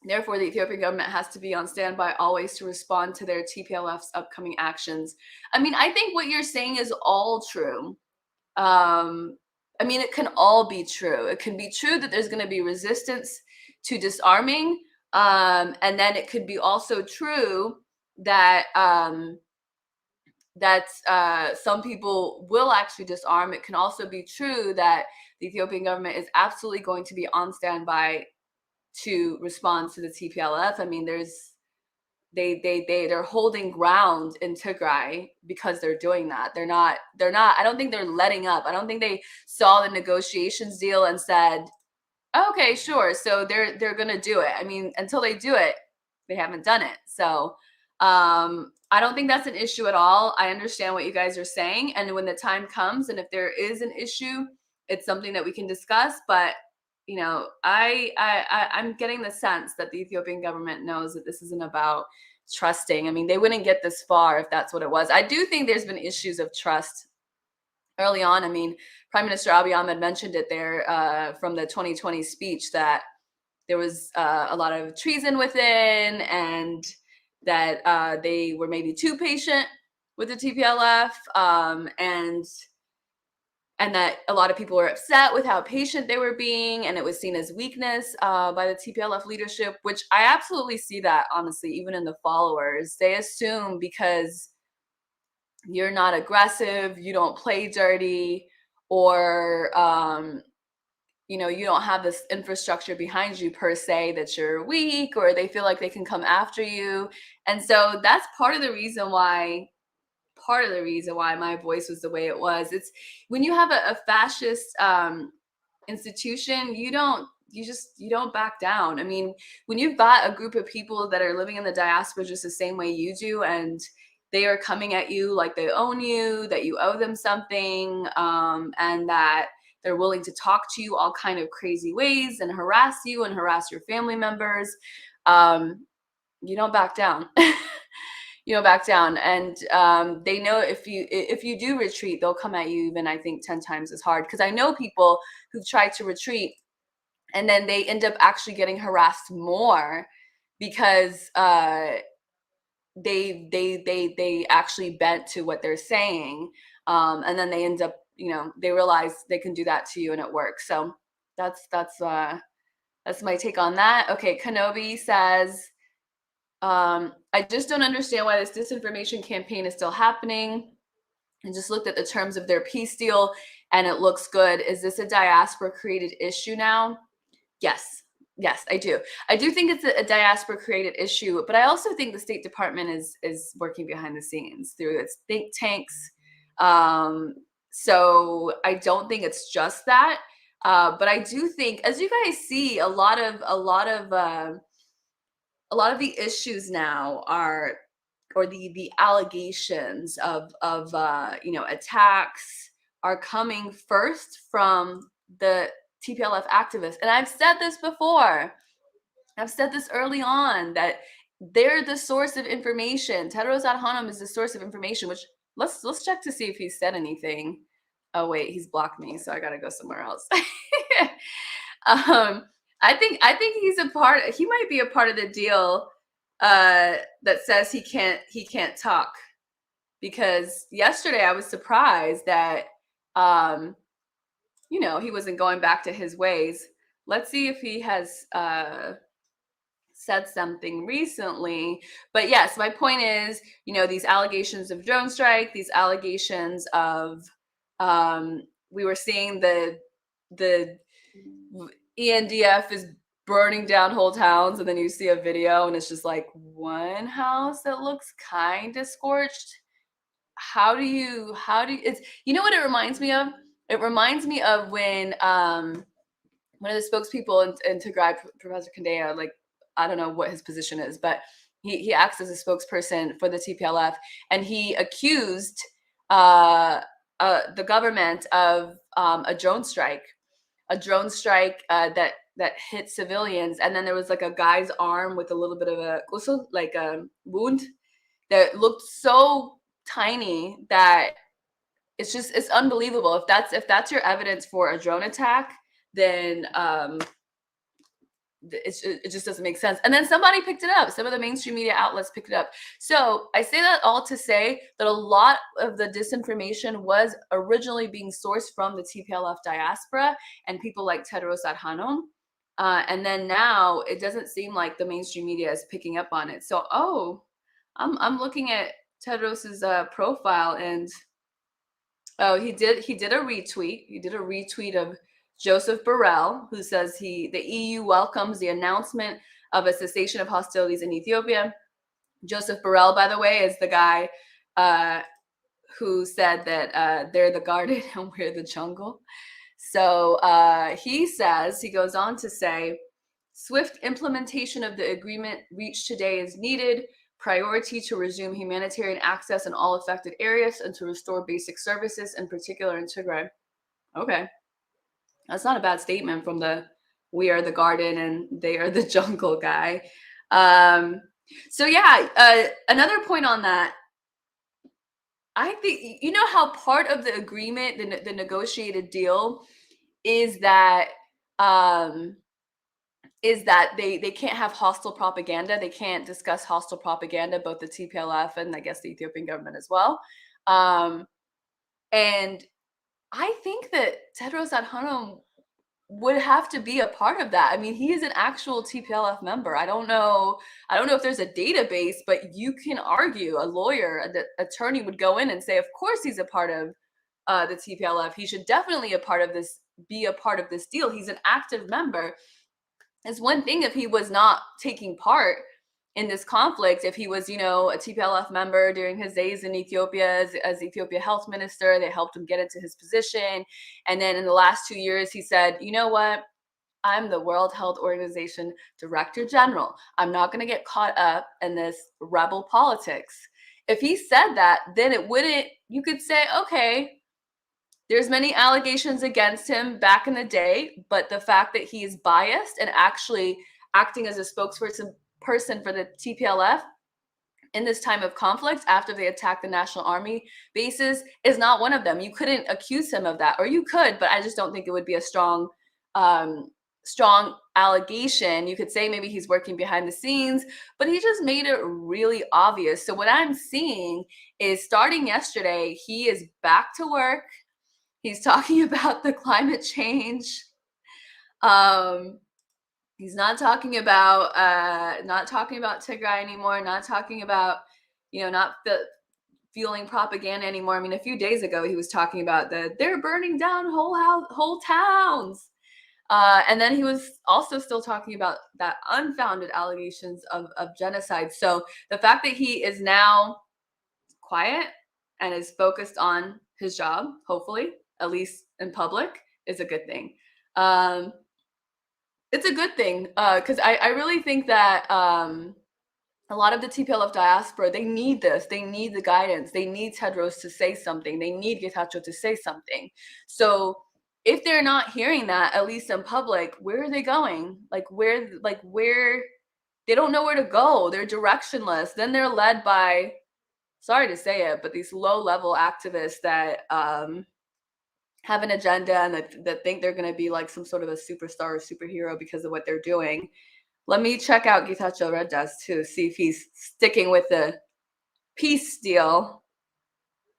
Therefore, the Ethiopian government has to be on standby always to respond to their TPLF's upcoming actions. I mean, I think what you're saying is all true. I mean, it can all be true. It can be true that there's going to be resistance to disarming. And then it could be also true that some people will actually disarm. It can also be true that the Ethiopian government is absolutely going to be on standby to respond to the TPLF. I mean, they're holding ground in Tigray because they're doing that. They're not, I don't think they're letting up. I don't think they saw the negotiations deal and said, okay, sure. So they're going to do it. I mean, until they do it, they haven't done it. So I don't think that's an issue at all. I understand what you guys are saying. And when the time comes, and if there is an issue, it's something that we can discuss. But, you know, I'm getting the sense that the Ethiopian government knows that this isn't about trusting. I mean, they wouldn't get this far if that's what it was. I do think there's been issues of trust early on. I mean, Prime Minister Abiy Ahmed mentioned it there from the 2020 speech, that there was a lot of treason within, and that they were maybe too patient with the TPLF, and that a lot of people were upset with how patient they were being, and it was seen as weakness by the TPLF leadership, which I absolutely see that, honestly, even in the followers. They assume because you're not aggressive, you don't play dirty, or you know, you don't have this infrastructure behind you per se, that you're weak, or they feel like they can come after you. And so that's part of the reason why my voice was the way it was. It's when you have a fascist institution, you don't back down. I mean, when you've got a group of people that are living in the diaspora just the same way you do, and they are coming at you like they own you, that you owe them something, and that they're willing to talk to you all kind of crazy ways and harass you and harass your family members, you don't back down. You don't back down. And they know if you do retreat, they'll come at you even, I think, 10 times as hard. Because I know people who've tried to retreat and then they end up actually getting harassed more because they actually bent to what they're saying, and then they end up they realize they can do that to you and it works. So that's my take on that. Okay, Kenobi says, I just don't understand why this disinformation campaign is still happening. And just looked at the terms of their peace deal and it looks good. Is this a diaspora created issue now? Yes, I do. I do think it's a diaspora created issue, but I also think the State Department is working behind the scenes through its think tanks. So I don't think it's just that, but I do think, as you guys see, a lot of the issues now are, or the allegations of attacks are coming first from the TPLF activists. And I've said this before. I've said this early on, that they're the source of information. Tedros Adhanom is the source of information, which let's check to see if he said anything. Oh wait, he's blocked me, so I gotta go somewhere else. I think he might be a part of the deal that says he can't talk, because yesterday I was surprised that he wasn't going back to his ways. Let's see if he has said something recently. But yes, my point is, these allegations of drone strike, these allegations of we were seeing the ENDF is burning down whole towns, and then you see a video and it's just like one house that looks kind of scorched. How do you it's, what it reminds me of? It reminds me of when one of the spokespeople in Tigray, Professor Kandea, like, I don't know what his position is, but he acts as a spokesperson for the TPLF, and he accused the government of a drone strike that hit civilians. And then there was like a guy's arm with a little bit of a wound that looked so tiny that it's unbelievable. If that's your evidence for a drone attack, then it just doesn't make sense. And then somebody picked it up. Some of the mainstream media outlets picked it up. So I say that all to say that a lot of the disinformation was originally being sourced from the TPLF diaspora and people like Tedros Adhanom. And then now it doesn't seem like the mainstream media is picking up on it. So, I'm looking at Tedros's profile, and he did a retweet. He did a retweet of Joseph Borrell, who says the EU welcomes the announcement of a cessation of hostilities in Ethiopia. Joseph Borrell, by the way, is the guy who said that they're the garden and we're the jungle. So he goes on to say, swift implementation of the agreement reached today is needed. Priority to resume humanitarian access in all affected areas and to restore basic services, in particular in Tigray. Okay. That's not a bad statement from the we are the garden and they are the jungle guy. So yeah, another point on that. I think, how part of the agreement, the negotiated deal, is that they can't have hostile propaganda. They can't discuss hostile propaganda, both the TPLF and I guess the Ethiopian government as well. And I think that Tedros Adhanom would have to be a part of that. I mean, he is an actual TPLF member. I don't know if there's a database, but you can argue, a lawyer, an attorney would go in and say, of course he's a part of the TPLF. He should definitely be a part of this deal. He's an active member. It's one thing if he was not taking part in this conflict, if he was, a TPLF member during his days in Ethiopia as Ethiopia health minister. They helped him get into his position. And then in the last 2 years, he said, you know what? I'm the World Health Organization Director General. I'm not going to get caught up in this rebel politics. If he said that, then you could say, okay, there's many allegations against him back in the day, but the fact that he is biased and actually acting as a spokesperson for the TPLF in this time of conflict after they attacked the National Army bases is not one of them. You couldn't accuse him of that, or you could, but I just don't think it would be a strong allegation. You could say maybe he's working behind the scenes, but he just made it really obvious. So what I'm seeing is starting yesterday, he is back to work. He's talking about the climate change. He's not talking about Tigray anymore. Not talking about, not fueling propaganda anymore. I mean, a few days ago he was talking about they're burning down whole towns. And then he was also still talking about that unfounded allegations of genocide. So the fact that he is now quiet and is focused on his job, hopefully, at least in public, is a good thing. It's a good thing because I really think that a lot of the TPLF diaspora, they need this. They need the guidance. They need Tedros to say something. They need Getachew to say something. So if they're not hearing that, at least in public, where are they going? Where they don't know where to go. They're directionless. Then they're led by, sorry to say it, but these low-level activists that have an agenda and that think they're going to be like some sort of a superstar or superhero because of what they're doing. Let me check out Getachew Reda's to see if he's sticking with the peace deal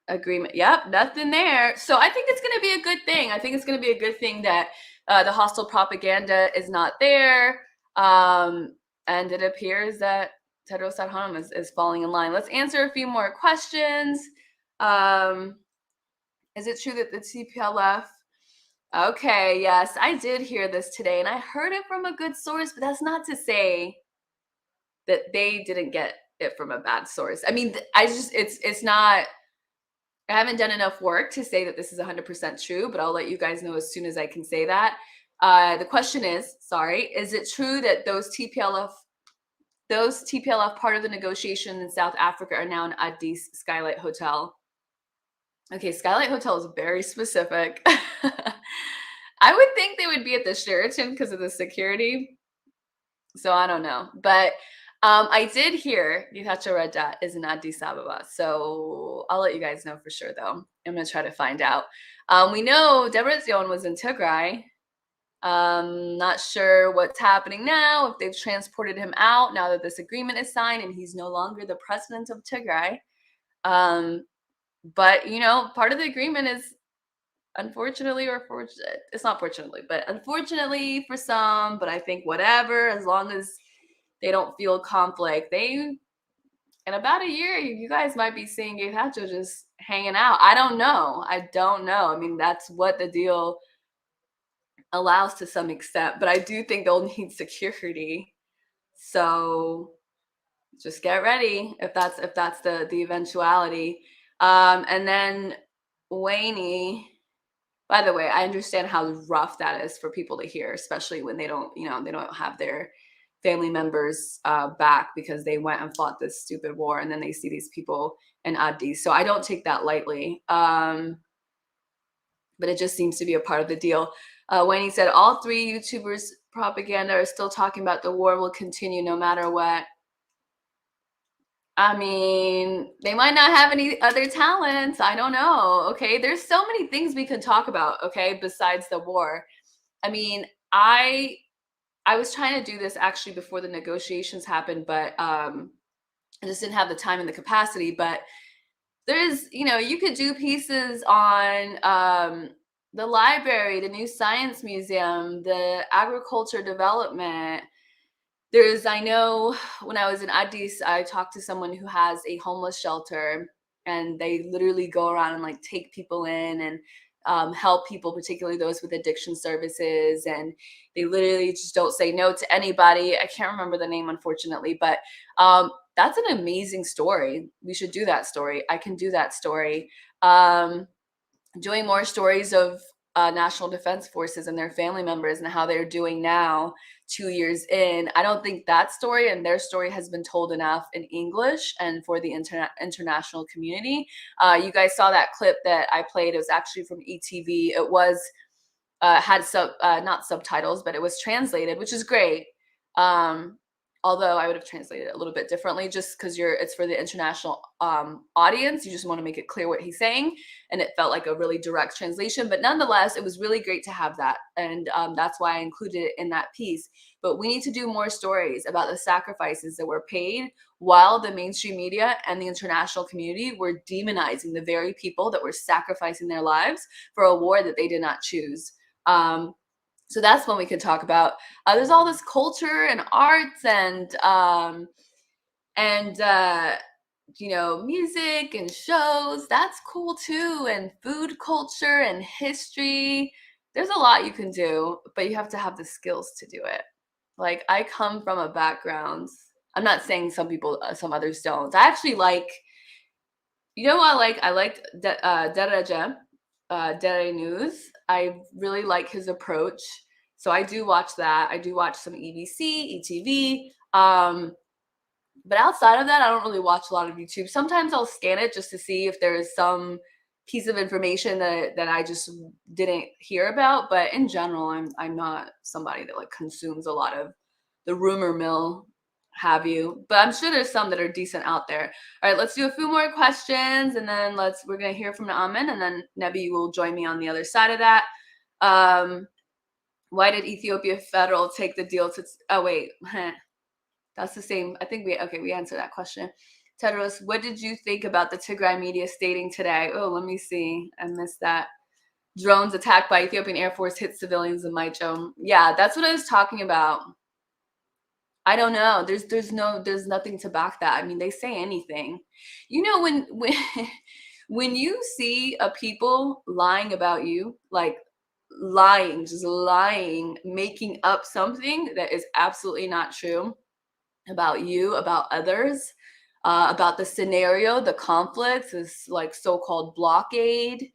agreement. Yep, nothing there. So I think it's going to be a good thing. I think it's going to be a good thing that the hostile propaganda is not there. And it appears that Tedros Adhanom is falling in line. Let's answer a few more questions. Is it true that the TPLF? Okay, yes, I did hear this today, and I heard it from a good source, but that's not to say that they didn't get it from a bad source. I mean, it's not, I haven't done enough work to say that this is 100% true, but I'll let you guys know as soon as I can say that. The question is it true that those TPLF part of the negotiation in South Africa are now in Addis Skylight Hotel? Okay, Skylight Hotel is very specific. I would think they would be at the Sheraton because of the security. So I don't know. But I did hear Getachew Reda is in Addis Ababa. So I'll let you guys know for sure, though. I'm going to try to find out. We know Debretsion was in Tigray. Not sure what's happening now, if they've transported him out now that this agreement is signed and he's no longer the president of Tigray. But, part of the agreement is, unfortunately, it's not fortunately, but unfortunately for some, but I think whatever, as long as they don't feel conflict, in about a year, you guys might be seeing Getachew just hanging out. I don't know. I mean, that's what the deal allows to some extent, but I do think they'll need security. So just get ready if that's the eventuality. And then Wayne, by the way, I understand how rough that is for people to hear, especially when they don't have their family members back because they went and fought this stupid war, and then they see these people in Addis. So I don't take that lightly. But it just seems to be a part of the deal. Wayne said all three YouTubers' propaganda are still talking about the war will continue no matter what. I mean, they might not have any other talents. I don't know. Okay. There's so many things we could talk about. Okay. Besides the war. I mean, I was trying to do this actually before the negotiations happened, but I just didn't have the time and the capacity. But there's, you could do pieces on the library, the new science museum, the agriculture development. I know when I was in Addis, I talked to someone who has a homeless shelter, and they literally go around and like take people in and help people, particularly those with addiction services. And they literally just don't say no to anybody. I can't remember the name, unfortunately, but that's an amazing story. We should do that story. I can do that story. Doing more stories of National Defense Forces and their family members and how they're doing now, 2 years in. I don't think that story and their story has been told enough in English and for the international community. You guys saw that clip that I played. It was actually from ETV. It was had not subtitles, but it was translated, which is great. although I would have translated it a little bit differently just because it's for the international audience. You just want to make it clear what he's saying. And it felt like a really direct translation. But nonetheless, it was really great to have that. And that's why I included it in that piece. But we need to do more stories about the sacrifices that were paid while the mainstream media and the international community were demonizing the very people that were sacrificing their lives for a war that they did not choose. So that's one we could talk about. There's all this culture and arts and music and shows. That's cool too. And food culture and history. There's a lot you can do, but you have to have the skills to do it. Like, I come from a background. I'm not saying some people, some others don't. I actually like, I liked Dere News. I really like his approach. So I do watch that. I do watch some EBC, ETV. But outside of that, I don't really watch a lot of YouTube. Sometimes I'll scan it just to see if there is some piece of information that I just didn't hear about. But in general, I'm not somebody that like consumes a lot of the rumor mill, have you. But I'm sure there's some that are decent out there. All right, let's do a few more questions, and then we're gonna hear from Naaman, and then Nebi will join me on the other side of that. Why did Ethiopia Federal take the deal to? Oh wait, that's the same. I think we answered that question. Tedros, what did you think about the Tigray media stating today? Oh, let me see. I missed that. Drones attacked by Ethiopian Air Force hit civilians in Maicho. Yeah, that's what I was talking about. I don't know. There's nothing to back that. I mean, they say anything. When when you see a people lying about you, like just lying, making up something that is absolutely not true about you, about others, about the scenario, the conflict, this like so-called blockade,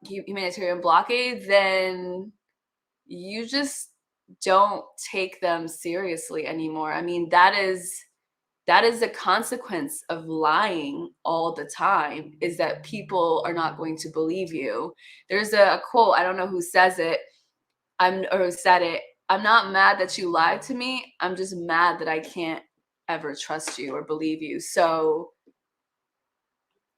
humanitarian blockade, then you just don't take them seriously anymore. I mean, that is a consequence of lying all the time, is that people are not going to believe you. There's a quote, I don't know who says it, who said it. I'm not mad that you lied to me. I'm just mad that I can't ever trust you or believe you. So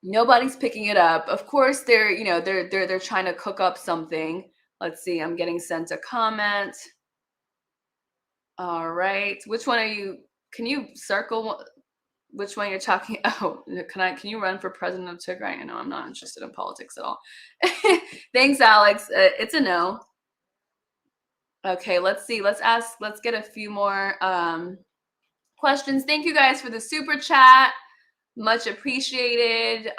nobody's picking it up. Of course, they're trying to cook up something. Let's see. I'm getting sent a comment. All right. Which one are you? Can you circle which one you're talking? Oh, can you run for president of Tigray? I know I'm not interested in politics at all. Thanks, Alex. It's a no. Okay, let's see. Let's get a few more questions. Thank you guys for the super chat. Much appreciated.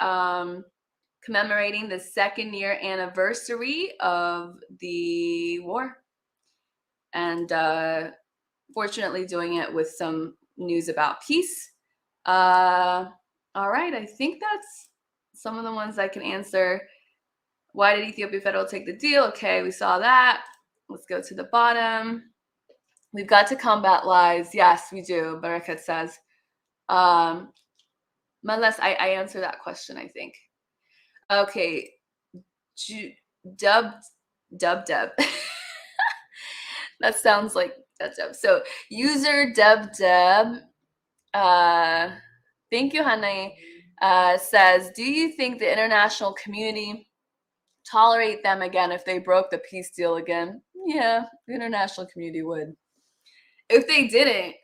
Commemorating the 2nd year anniversary of the war. And fortunately doing it with some news about peace. All right, I think that's some of the ones I can answer. Why did Ethiopia Federal take the deal? Okay, we saw that. Let's go to the bottom. We've got to combat lies. Yes, we do, Barakat says. Unless I answer that question, I think. Okay. Dub. That sounds like dub. So user dub. Thank you, honey. Says, do you think the international community tolerate them again if they broke the peace deal again? Yeah, the international community would. If they didn't,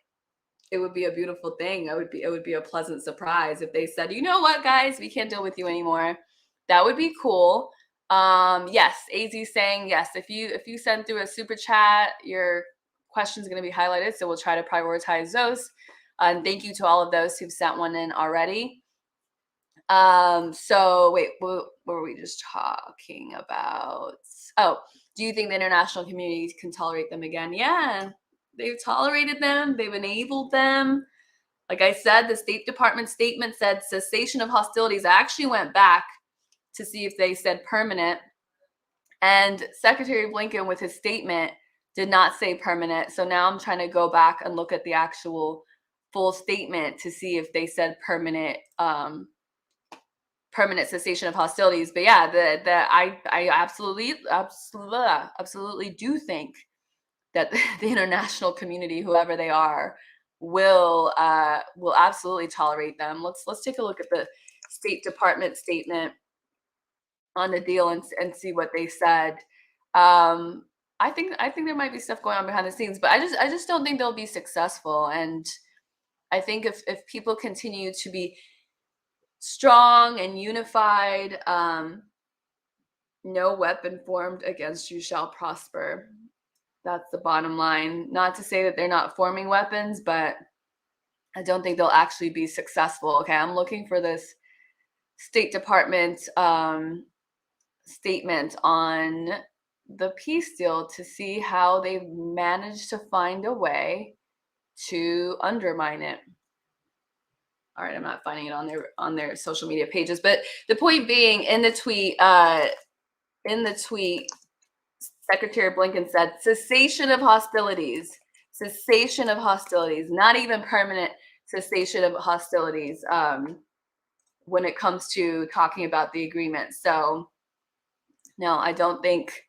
it would be a beautiful thing. It would be a pleasant surprise if they said, you know what, guys, we can't deal with you anymore. That would be cool. Yes, AZ saying yes. If you send through a super chat, your question is going to be highlighted, so we'll try to prioritize those. And thank you to all of those who've sent one in already. So wait, what were we just talking about? Oh, do you think the international community can tolerate them again? Yeah, they've tolerated them. They've enabled them. Like I said, the State Department statement said cessation of hostilities. I actually went back to see if they said permanent. And Secretary Blinken with his statement did not say permanent. So now I'm trying to go back and look at the actual full statement to see if they said permanent cessation of hostilities. But yeah, I absolutely do think that the international community, whoever they are, will absolutely tolerate them. Let's take a look at the State Department statement on the deal and see what they said. I think there might be stuff going on behind the scenes, but I just don't think they'll be successful. And I think if people continue to be strong and unified, no weapon formed against you shall prosper. That's the bottom line. Not to say that they're not forming weapons, but I don't think they'll actually be successful. Okay, I'm looking for this State Department statement on the peace deal to see how they've managed to find a way to undermine it. All right, I'm not finding it on their social media pages, but the point being, in the tweet, Secretary Blinken said cessation of hostilities, not even permanent cessation of hostilities when it comes to talking about the agreement. So no, I don't think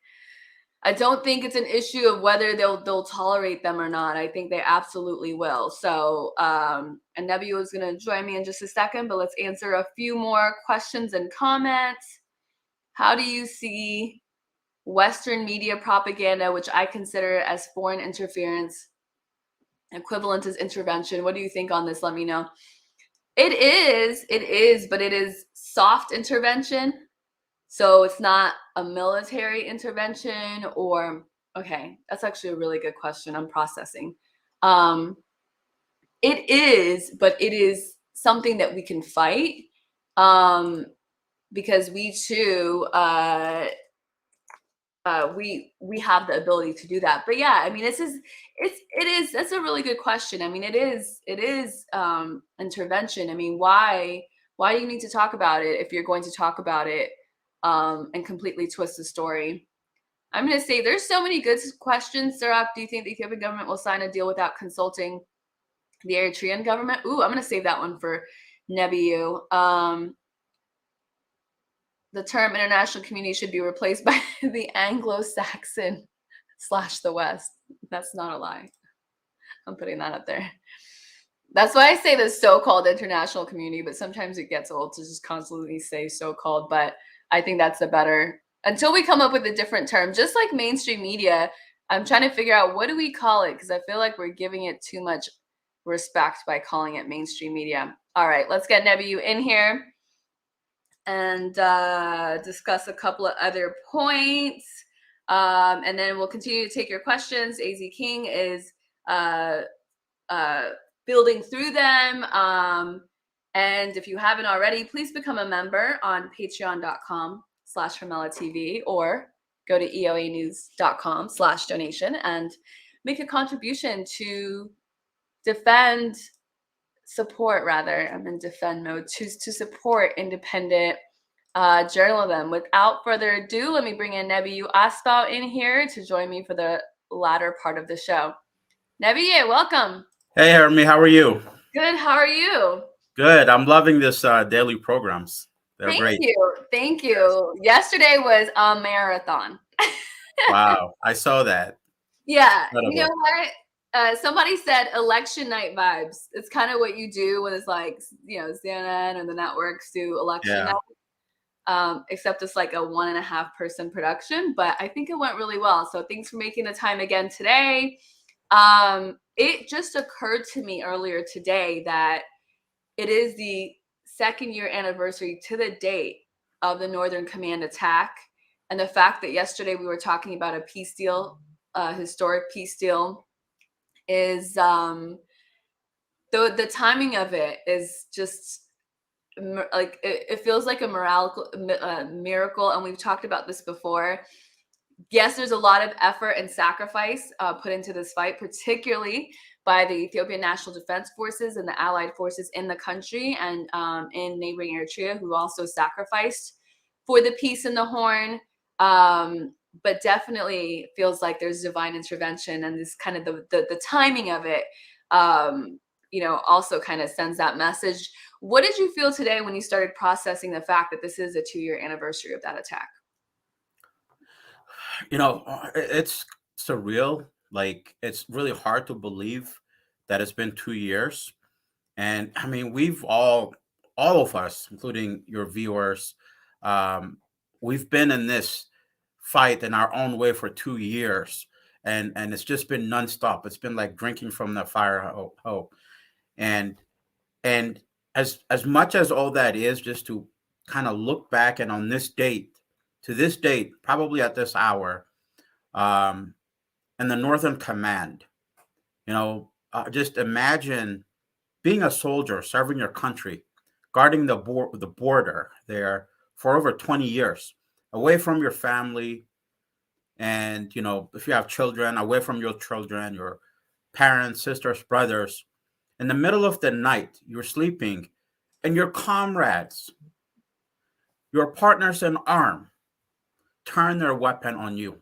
it's an issue of whether they'll tolerate them or not. I think they absolutely will. So and Nebiu is going to join me in just a second, but let's answer a few more questions and comments. How do you see Western media propaganda, which I consider as foreign interference, equivalent as intervention? What do you think on this? Let me know. It is, but it is soft intervention. So it's not a military intervention or, okay, that's actually a really good question. I'm processing. It is, but it is something that we can fight because we too, we have the ability to do that. But yeah, I mean, it is, that's a really good question. I mean, it is intervention. I mean, why do you need to talk about it if you're going to talk about it and completely twist the story? I'm going to say there's so many good questions. Sarak, do you think the Ethiopian government will sign a deal without consulting the Eritrean government? Ooh, I'm going to save that one for Nebiu. The term international community should be replaced by the Anglo-Saxon / the West. That's not a lie. I'm putting that up there. That's why I say the so-called international community, but sometimes it gets old to just constantly say so-called, but I think that's a better, until we come up with a different term, just like mainstream media, I'm trying to figure out what do we call it, because I feel like we're giving it too much respect by calling it mainstream media. All right, let's get Nebiu in here and discuss a couple of other points. And then we'll continue to take your questions. AZ King is building through them. And if you haven't already, please become a member on patreon.com/HermelaTV or go to eoanews.com/donation and make a contribution to support to support independent journalism. Without further ado, let me bring in Nebiu Asfaw in here to join me for the latter part of the show. Nebiu, welcome. Hey, Hermie, how are you? Good. How are you? Good. I'm loving this daily programs. They're great. Thank you. Yesterday was a marathon. Wow, I saw that. Yeah. Incredible. You know what? Somebody said election night vibes. It's kind of what you do when it's like, CNN and the networks do election night. Except it's like a 1.5 person production, but I think it went really well. So thanks for making the time again today. It just occurred to me earlier today that it is the 2nd year anniversary to the date of the Northern Command attack. And the fact that yesterday we were talking about a peace deal, a historic peace deal, is the timing of it is just like it feels like a miracle. And we've talked about this before. Yes, there's a lot of effort and sacrifice put into this fight, particularly by the Ethiopian National Defense Forces and the allied forces in the country and in neighboring Eritrea, who also sacrificed for the peace in the Horn. But definitely feels like there's divine intervention, and this kind of the timing of it, also kind of sends that message. What did you feel today when you started processing the fact that this is a 2-year anniversary of that attack? It's surreal. Like, it's really hard to believe that it's been 2 years. And I mean, we've all of us, including your viewers, um, we've been in this fight in our own way for 2 years. And it's just been nonstop. It's been like drinking from the fire hose. And and as much as all that is, just to kind of look back and on this date, to this date, probably at this hour, um, in the Northern Command, just imagine being a soldier, serving your country, guarding the border there for over 20 years, away from your family, and if you have children, away from your children, your parents, sisters, brothers. In the middle of the night, you're sleeping, and your comrades, your partners in arms, turn their weapon on you,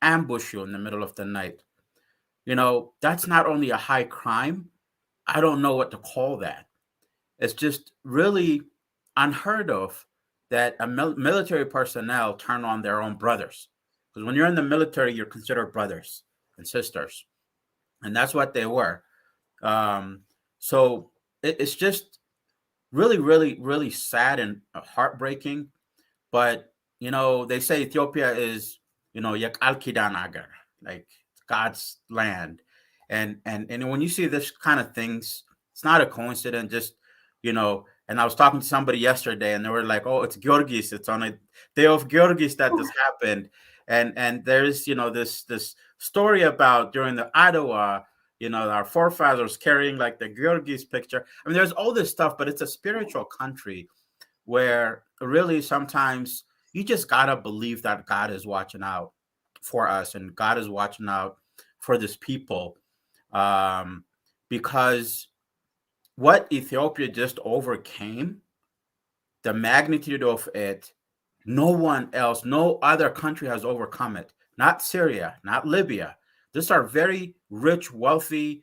ambush you in the middle of the night. That's not only a high crime, I don't know what to call that. It's just really unheard of that a military personnel turn on their own brothers. Because when you're in the military, you're considered brothers and sisters. And that's what they were. So it's just really, really, really sad and heartbreaking. But, they say Ethiopia is, Yak Al Agar, like God's land. And when you see this kind of things, it's not a coincidence. Just, and I was talking to somebody yesterday, and they were like, "Oh, it's Georgis. It's on a day of Georgis that this happened." And there's this story about during the Ottawa, our forefathers carrying like the Georgis picture. I mean, there's all this stuff, but it's a spiritual country where really sometimes you just gotta believe that God is watching out for us, and God is watching out for this people, because what Ethiopia just overcame, the magnitude of it, no one else, no other country has overcome it. Not Syria, not Libya. These are very rich, wealthy,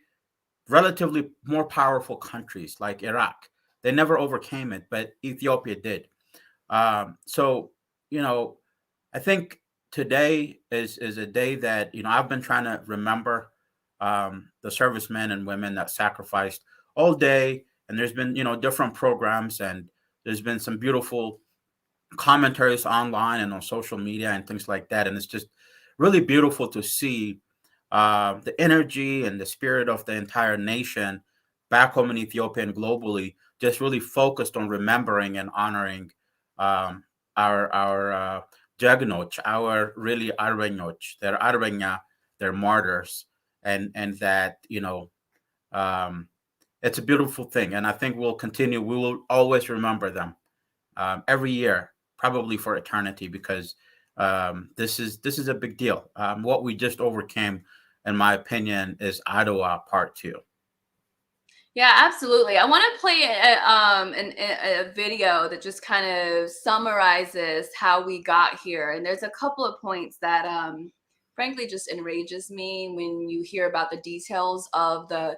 relatively more powerful countries like Iraq. They never overcame it, but Ethiopia did. So, I think today is a day that, I've been trying to remember the servicemen and women that sacrificed all day. And there's been, different programs, and there's been some beautiful commentaries online and on social media and things like that. And it's just really beautiful to see the energy and the spirit of the entire nation back home in Ethiopia and globally, just really focused on remembering and honoring our Jagnoch, our really Arvenoch, their Arvenya, their martyrs, and that it's a beautiful thing, and I think we'll continue. We will always remember them every year, probably for eternity, because this is a big deal. What we just overcame, in my opinion, is Ottawa Part 2. Yeah, absolutely. I want to play a video that just kind of summarizes how we got here. And there's a couple of points that frankly just enrages me when you hear about the details of the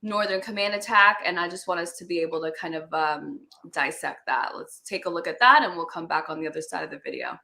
Northern Command attack. And I just want us to be able to kind of dissect that. Let's take a look at that, and we'll come back on the other side of the video.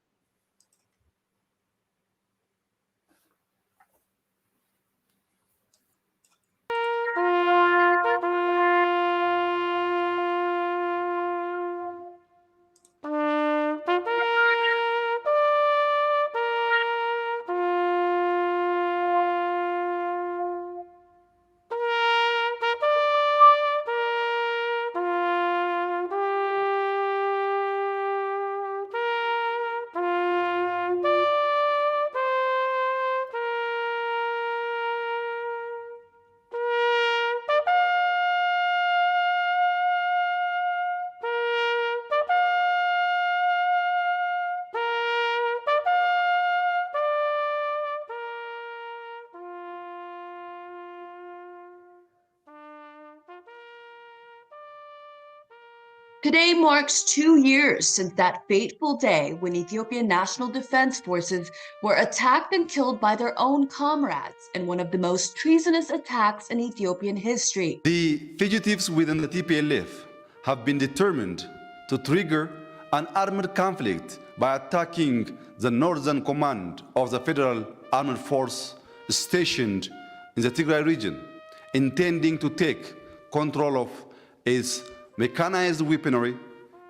Today marks 2 years since that fateful day when Ethiopian National Defense Forces were attacked and killed by their own comrades in one of the most treasonous attacks in Ethiopian history. The fugitives within the TPLF have been determined to trigger an armed conflict by attacking the Northern Command of the Federal Armed Force stationed in the Tigray region, intending to take control of its mechanized weaponry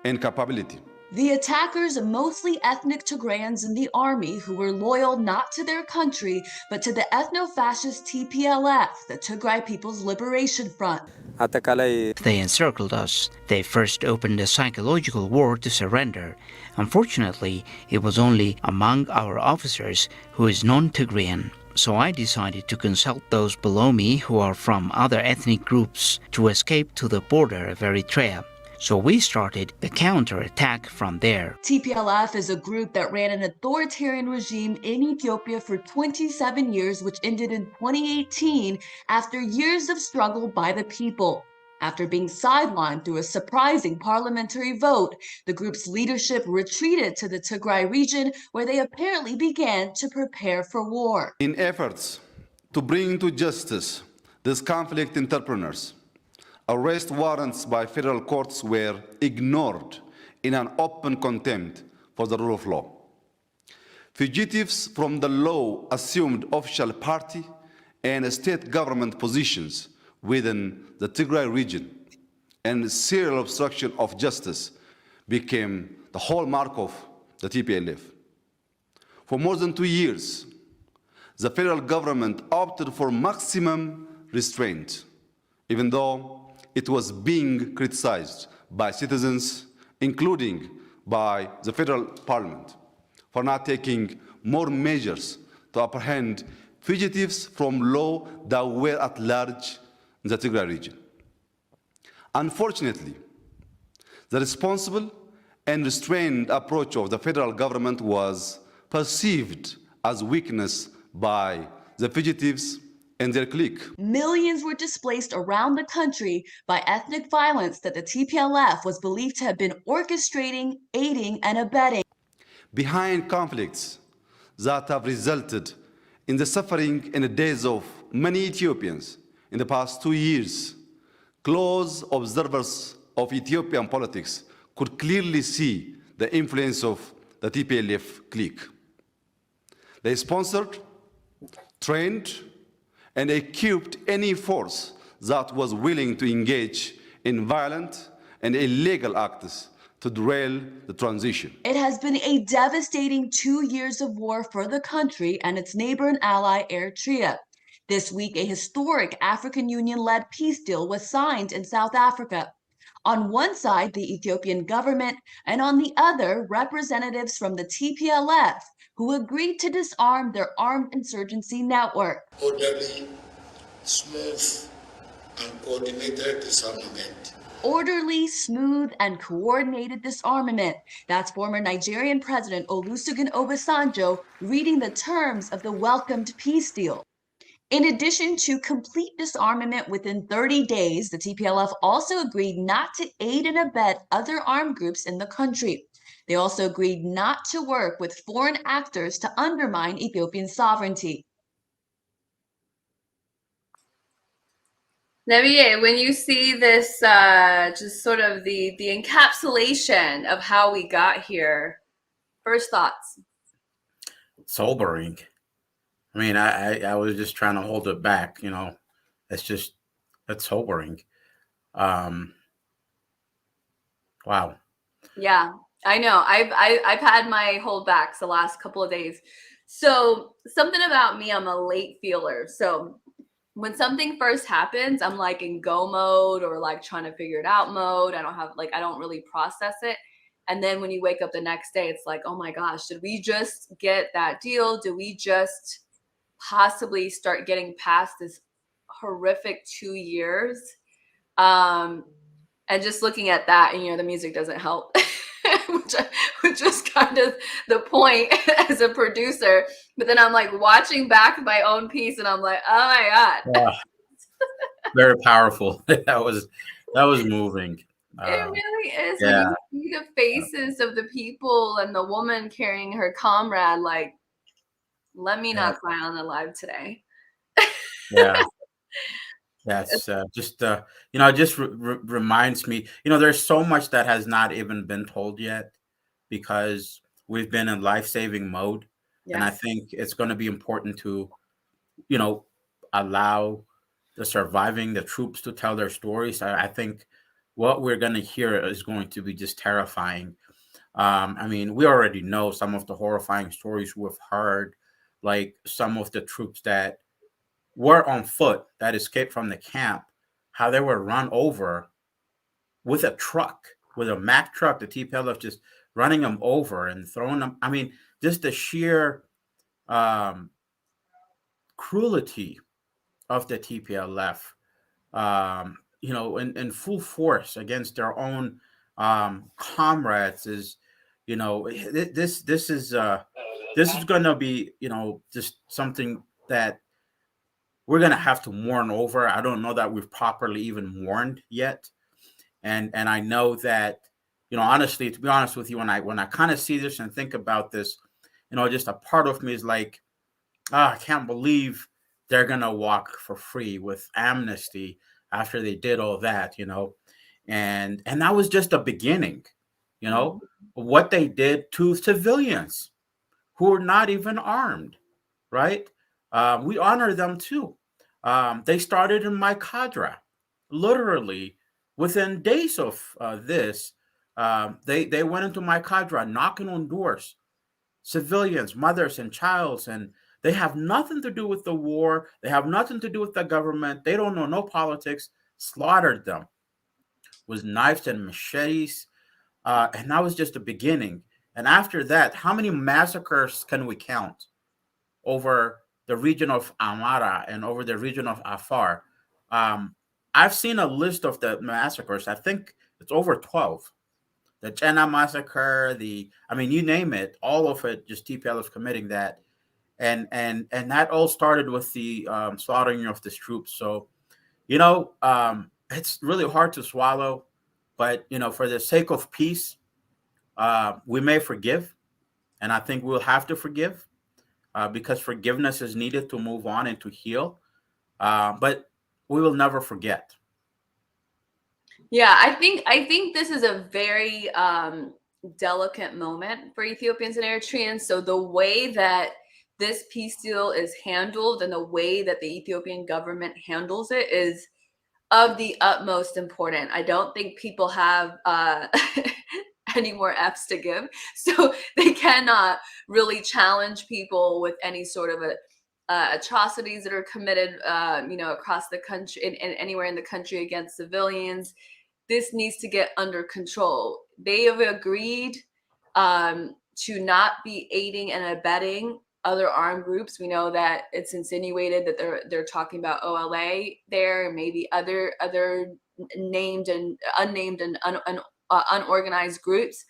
and capability. The attackers, mostly ethnic Tigrayans in the army who were loyal not to their country, but to the ethno-fascist TPLF, the Tigray People's Liberation Front. They encircled us. They first opened a psychological war to surrender. Unfortunately, it was only among our officers who is non-Tigrayan. So I decided to consult those below me who are from other ethnic groups to escape to the border of Eritrea. So we started the counterattack from there. TPLF is a group that ran an authoritarian regime in Ethiopia for 27 years, which ended in 2018 after years of struggle by the people. After being sidelined through a surprising parliamentary vote, the group's leadership retreated to the Tigray region, where they apparently began to prepare for war. In efforts to bring to justice these conflict entrepreneurs, arrest warrants by federal courts were ignored in an open contempt for the rule of law. Fugitives from the law assumed official party and state government positions within the Tigray region, and serial obstruction of justice became the hallmark of the TPLF. For more than 2 years, the federal government opted for maximum restraint, even though it was being criticized by citizens, including by the federal parliament, for not taking more measures to apprehend fugitives from law that were at large in the Tigray region. Unfortunately, the responsible and restrained approach of the federal government was perceived as weakness by the fugitives and their clique. Millions were displaced around the country by ethnic violence that the TPLF was believed to have been orchestrating, aiding, and abetting. Behind conflicts that have resulted in the suffering and the deaths of many Ethiopians in the past 2 years, close observers of Ethiopian politics could clearly see the influence of the TPLF clique. They sponsored, trained, and equipped any force that was willing to engage in violent and illegal acts to derail the transition. It has been a devastating 2 years of war for the country and its neighbor and ally, Eritrea. This week, a historic African Union-led peace deal was signed in South Africa. On one side, the Ethiopian government, and on the other, representatives from the TPLF, who agreed to disarm their armed insurgency network. Orderly, smooth, and coordinated disarmament. Orderly, smooth, and coordinated disarmament. That's former Nigerian President Olusegun Obasanjo reading the terms of the welcomed peace deal. In addition to complete disarmament within 30 days, the TPLF also agreed not to aid and abet other armed groups in the country. They also agreed not to work with foreign actors to undermine Ethiopian sovereignty. Neviye, when you see this, just sort of the encapsulation of how we got here, first thoughts? Sobering. I mean, I was just trying to hold it back, you know. That's sobering. Wow. Yeah, I know. I've had my holdbacks the last couple of days. So something about me, I'm a late feeler. So when something first happens, I'm like in go mode or like trying to figure it out mode. I don't really process it. And then when you wake up the next day, it's like, oh my gosh, did we just get that deal? Did we just possibly start getting past this horrific 2 years? And just looking at that, and the music doesn't help, which is kind of the point as a producer. But then I'm like watching back my own piece, and I'm like, oh my god, Yeah. Very powerful. That was moving. it really is. Yeah. When you see the faces of the people and the woman carrying her comrade, like, let me not cry on the live today. Yeah. That's just reminds me, there's so much that has not even been told yet because we've been in life-saving mode. Yes. And I think it's going to be important to you know, allow the troops to tell their stories, I think what we're going to hear is going to be just terrifying. I mean, we already know some of the horrifying stories we've heard, like some of the troops that were on foot that escaped from the camp, how they were run over with a truck, with a Mack truck, the TPLF just running them over and throwing them. I mean, just the sheer um, cruelty of the TPLF, in full force against their own comrades is, this is going to be, just something that we're going to have to mourn over. I don't know that we've properly even mourned yet. And I know that, honestly, to be honest with you, when I kind of see this and think about this, just a part of me is like, I can't believe they're gonna walk for free with amnesty after they did all that, and that was just a beginning, you know, what they did to civilians who are not even armed, right? We honor them too. They started in my cadre, literally within days of this. They went into my cadre, knocking on doors, civilians, mothers and childs, and they have nothing to do with the war. They have nothing to do with the government. They don't know no politics. Slaughtered them with knives and machetes, and that was just the beginning. And after that, how many massacres can we count over the region of Amara and over the region of Afar? Um, I've seen a list of the massacres. I think it's over 12. The Chena massacre, I mean, you name it, all of it, just TPLF committing that, and that all started with the slaughtering of these troops. So, it's really hard to swallow, but for the sake of peace, we may forgive, and I think we'll have to forgive because forgiveness is needed to move on and to heal. But we will never forget. Yeah, I think this is a very delicate moment for Ethiopians and Eritreans. So the way that this peace deal is handled and the way that the Ethiopian government handles it is of the utmost important. I don't think people have any more F's to give, so they cannot really challenge people with any sort of atrocities that are committed, across the country and anywhere in the country against civilians. This needs to get under control. They have agreed to not be aiding and abetting other armed groups. We know that it's insinuated that they're talking about OLA there, maybe other named and unnamed and unorganized groups.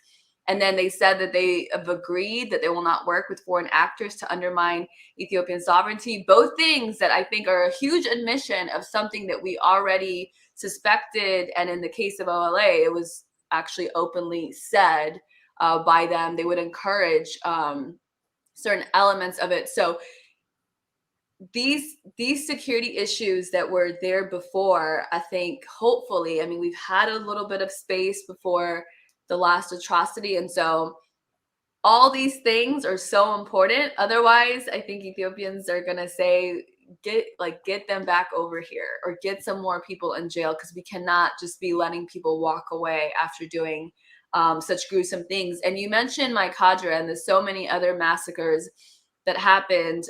And then they said that they have agreed that they will not work with foreign actors to undermine Ethiopian sovereignty. Both things that I think are a huge admission of something that we already suspected. And in the case of OLA, it was actually openly said by them. They would encourage certain elements of it. So these security issues that were there before, I think, hopefully, I mean, we've had a little bit of space before the last atrocity, and so all these things are so important. Otherwise, I think Ethiopians are gonna say, get them back over here or get some more people in jail, because we cannot just be letting people walk away after doing such gruesome things. And you mentioned my cadre, and there's so many other massacres that happened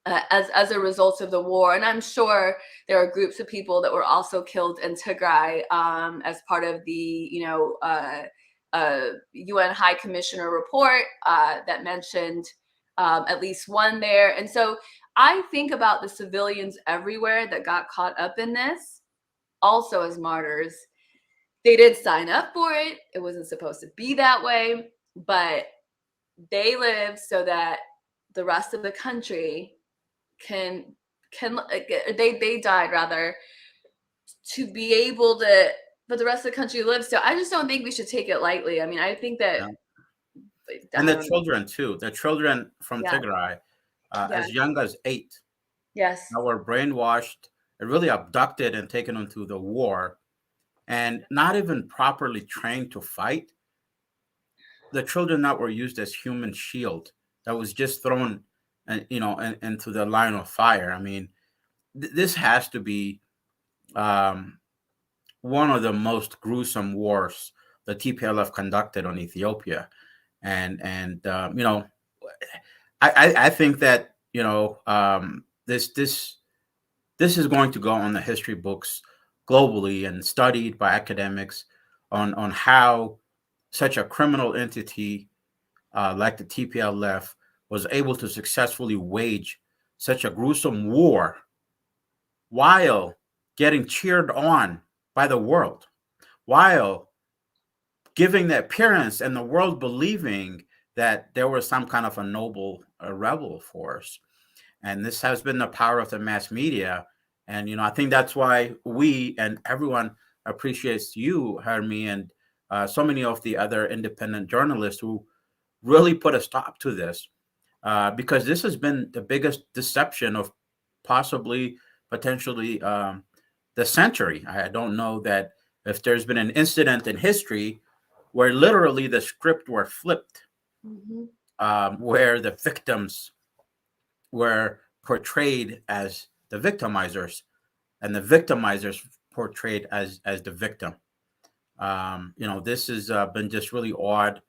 as a result of the war. And I'm sure there are groups of people that were also killed in Tigray as part of the, UN High Commissioner report that mentioned at least one there. And so I think about the civilians everywhere that got caught up in this also as martyrs. They did sign up for it. It wasn't supposed to be that way, but they lived so that the rest of the country can they died rather to be able to, but the rest of the country lives. So I just don't think we should take it lightly. I mean, I think that And the children too, the children from Yeah. Tigray, Yeah. as young as 8, Yes. that were brainwashed and really abducted and taken into the war and not even properly trained to fight. The children that were used as human shield, that was just thrown and into the line of fire. I mean, this has to be um, one of the most gruesome wars the TPLF conducted on Ethiopia, and I think that this is going to go on the history books globally and studied by academics on how such a criminal entity like the TPLF was able to successfully wage such a gruesome war while getting cheered on by the world, while giving the appearance and the world believing that there was some kind of a noble rebel force. And this has been the power of the mass media. And I think that's why we and everyone appreciates you, Hermi, and so many of the other independent journalists who really put a stop to this, because this has been the biggest deception of possibly potentially the century. I don't know that if there's been an incident in history where literally the script were flipped, where the victims were portrayed as the victimizers and the victimizers portrayed as the victim. This has been just really odd,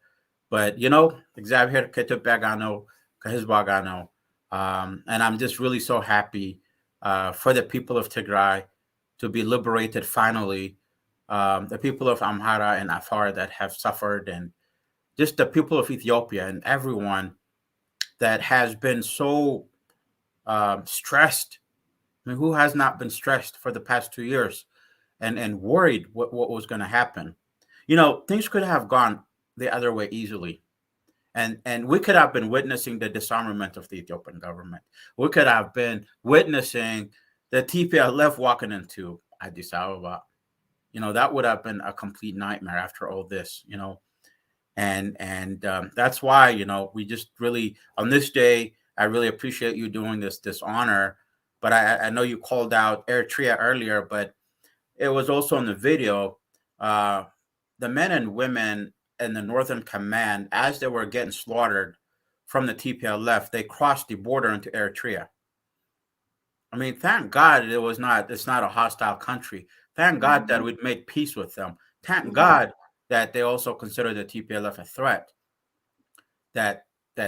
but Xavier Ketupagano, Kahizbagano, and I'm just really so happy for the people of Tigray to be liberated finally. The people of Amhara and Afar that have suffered, and just the people of Ethiopia and everyone that has been so stressed. I mean, who has not been stressed for the past 2 years and worried what was going to happen? Things could have gone the other way easily. And we could have been witnessing the disarmament of the Ethiopian government. We could have been witnessing the TPLF walking into Addis Ababa. That would have been a complete nightmare after all this. And that's why we just really on this day I really appreciate you doing this honor. But I know you called out Eritrea earlier, but it was also in the video. The men and women in the Northern Command, as they were getting slaughtered from the TPLF, they crossed the border into Eritrea. I mean, thank God it's not a hostile country. Thank God that we'd made peace with them. Thank God that they also consider the TPLF a threat. That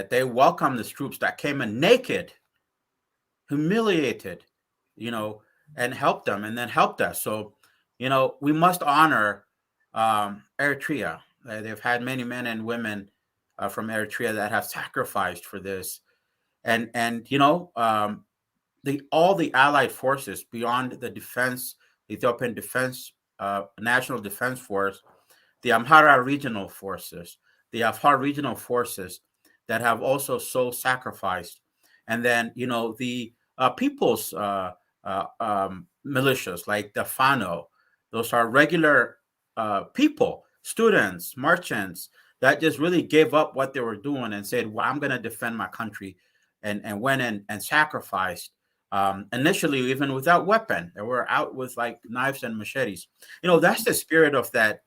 they welcomed the troops that came in naked, humiliated, and helped them and then helped us. So, we must honor Eritrea. They've had many men and women from Eritrea that have sacrificed for this, and all the allied forces beyond the Ethiopian Defense, National Defense Force, the Amhara regional forces, the Afar regional forces that have also so sacrificed, and then the people's militias like the Fano. Those are regular people, students, merchants that just really gave up what they were doing and said, "Well, I'm going to defend my country," and went in and sacrificed. Initially, even without weapon, they were out with like knives and machetes. That's the spirit of that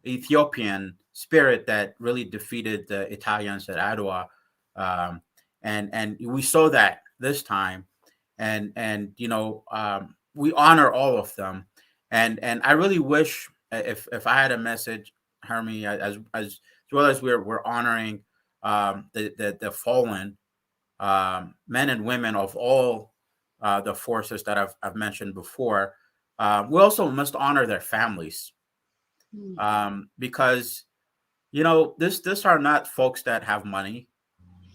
Ethiopian spirit that really defeated the Italians at Adwa, and we saw that this time, and we honor all of them, and I really wish if I had a message, Hermie, as well as we're honoring the fallen men and women of all the forces that I've mentioned before. We also must honor their families, because this are not folks that have money.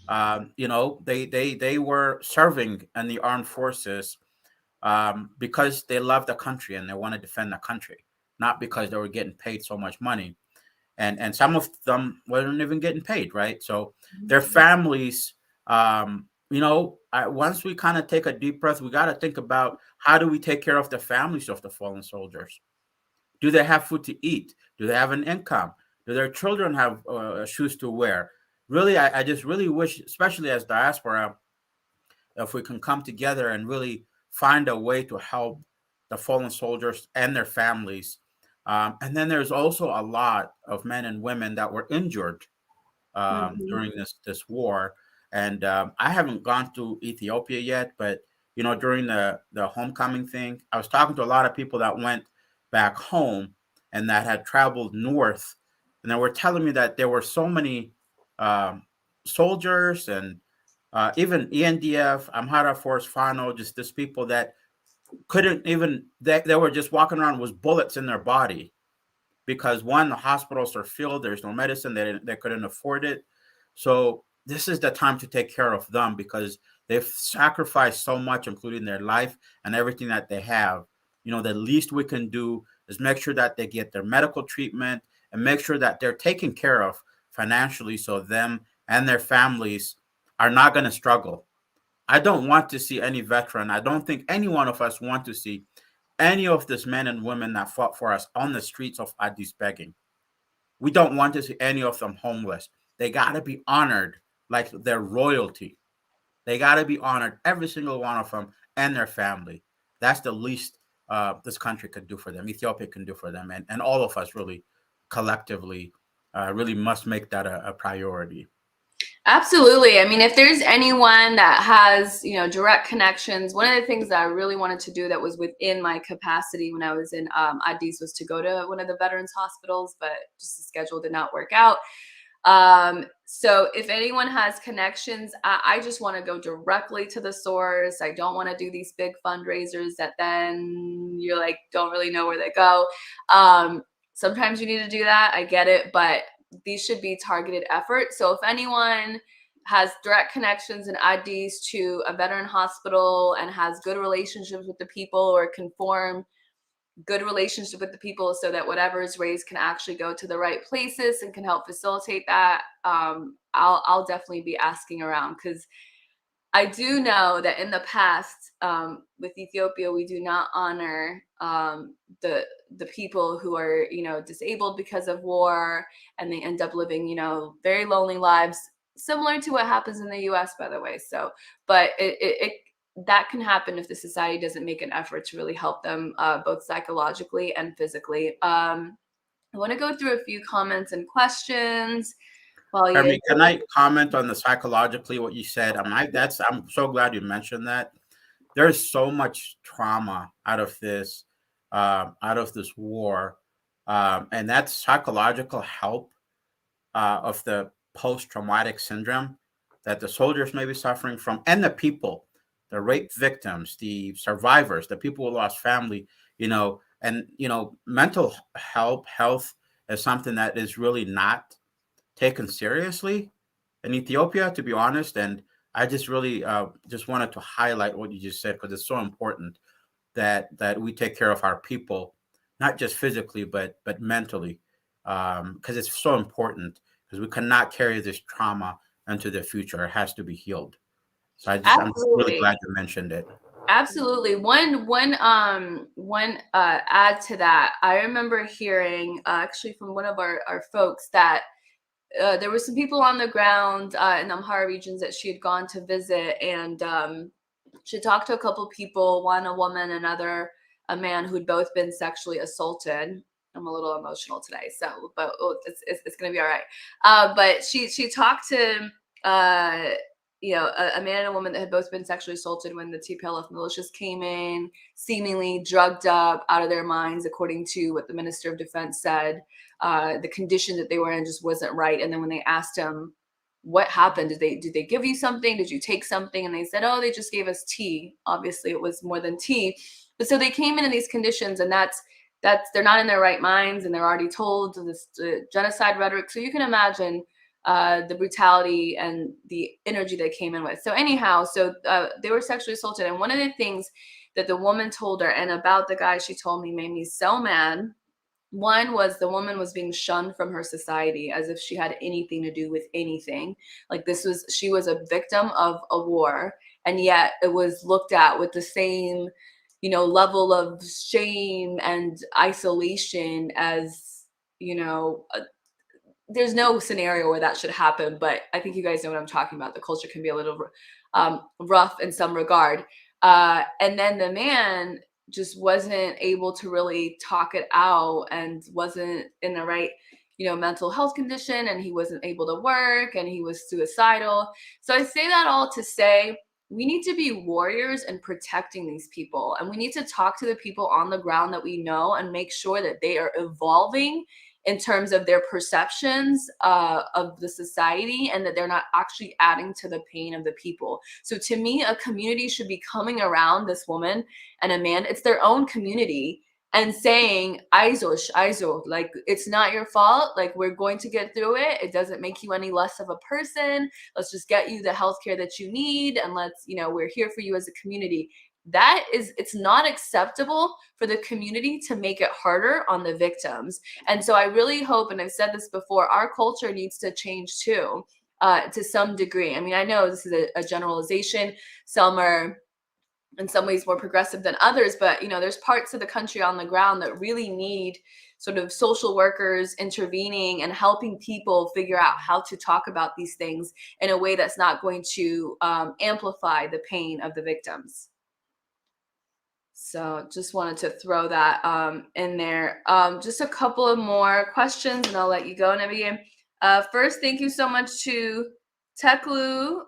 They were serving in the armed forces because they love the country and they want to defend the country, not because they were getting paid so much money. And some of them weren't even getting paid, right? So their families, once we kind of take a deep breath, we got to think about how do we take care of the families of the fallen soldiers? Do they have food to eat? Do they have an income? Do their children have shoes to wear? Really, I just really wish, especially as diaspora, if we can come together and really find a way to help the fallen soldiers and their families. And then there's also a lot of men and women that were injured during this war. And I haven't gone to Ethiopia yet, but during the homecoming thing, I was talking to a lot of people that went back home and that had traveled north, and they were telling me that there were so many um, soldiers and even ENDF, Amhara Force Fano, just these people that couldn't even they were just walking around with bullets in their body because one, the hospitals are filled, there's no medicine, they couldn't afford it. So this is the time to take care of them because they've sacrificed so much, including their life and everything that they have. The least we can do is make sure that they get their medical treatment and make sure that they're taken care of financially so them and their families are not going to struggle. I don't want to see any veteran. I don't think any one of us want to see any of these men and women that fought for us on the streets of Addis begging. We don't want to see any of them homeless. They got to be honored like their royalty. They got to be honored, every single one of them and their family. That's the least this country could do for them, Ethiopia can do for them. And all of us really collectively really must make that a priority. Absolutely. I mean, if there's anyone that has, direct connections, one of the things that I really wanted to do that was within my capacity when I was in Addis was to go to one of the veterans hospitals, but just the schedule did not work out. So if anyone has connections, I just want to go directly to the source. I don't want to do these big fundraisers that then you're like, don't really know where they go. Sometimes you need to do that. I get it, but these should be targeted efforts. So if anyone has direct connections in Addis to a veteran hospital and has good relationships with the people or can form good relationship with the people so that whatever is raised can actually go to the right places and can help facilitate that, I'll definitely be asking around, because I do know that in the past, with Ethiopia, we do not honor the people who are disabled because of war, and they end up living very lonely lives, similar to what happens in the U.S. by the way. So, but it that can happen if the society doesn't make an effort to really help them both psychologically and physically. I want to go through a few comments and questions while you. Hermie, can I comment on the psychologically what you said? I'm so glad you mentioned that. There's so much trauma out of this war, and that psychological help of the post-traumatic syndrome that the soldiers may be suffering from, and the people, the rape victims, the survivors, the people who lost family, and mental health is something that is really not taken seriously in Ethiopia, to be honest. And I just really just wanted to highlight what you just said because it's so important that we take care of our people, not just physically but mentally, because it's so important because we cannot carry this trauma into the future. It has to be healed. So I'm really glad you mentioned it. Absolutely. One add to that. I remember hearing actually from one of our folks that there were some people on the ground in the Amhara regions that she had gone to visit, and she talked to a couple people, one a woman, another a man, who'd both been sexually assaulted. I'm a little emotional today, so but it's gonna be all right. But she talked to a man and a woman that had both been sexually assaulted when the TPLF militias came in, seemingly drugged up out of their minds, according to what the Minister of Defense said. The condition that they were in just wasn't right. And then when they asked him what happened, did they give you something? Did you take something? And they said, oh, they just gave us tea. Obviously, it was more than tea. But so they came in these conditions, and that's they're not in their right minds, and they're already told this genocide rhetoric. So you can imagine the brutality and the energy they came in with. So anyhow, they were sexually assaulted. And one of the things that the woman told her, and about the guy she told me, made me so mad. One was the woman was being shunned from her society as if she had anything to do with anything. Like she was a victim of a war, and yet it was looked at with the same, level of shame and isolation as, there's no scenario where that should happen, but I think you guys know what I'm talking about. The culture can be a little rough in some regard. And then the man just wasn't able to really talk it out and wasn't in the right mental health condition and he wasn't able to work and he was suicidal. So I say that all to say we need to be warriors in protecting these people. And we need to talk to the people on the ground that we know and make sure that they are evolving in terms of their perceptions of the society and that they're not actually adding to the pain of the people. So to me, a community should be coming around this woman and a man. It's their own community and saying, Aizo, like, it's not your fault. Like, we're going to get through it. It doesn't make you any less of a person. Let's just get you the healthcare that you need. And we're here for you as a community. It's not acceptable for the community to make it harder on the victims. And so I really hope, and I've said this before, our culture needs to change too, to some degree. I mean, I know this is a generalization. Some are in some ways more progressive than others, but there's parts of the country on the ground that really need sort of social workers intervening and helping people figure out how to talk about these things in a way that's not going to amplify the pain of the victims. So just wanted to throw that in there. Just a couple of more questions and I'll let you go, Nabi. First, thank you so much to Teklu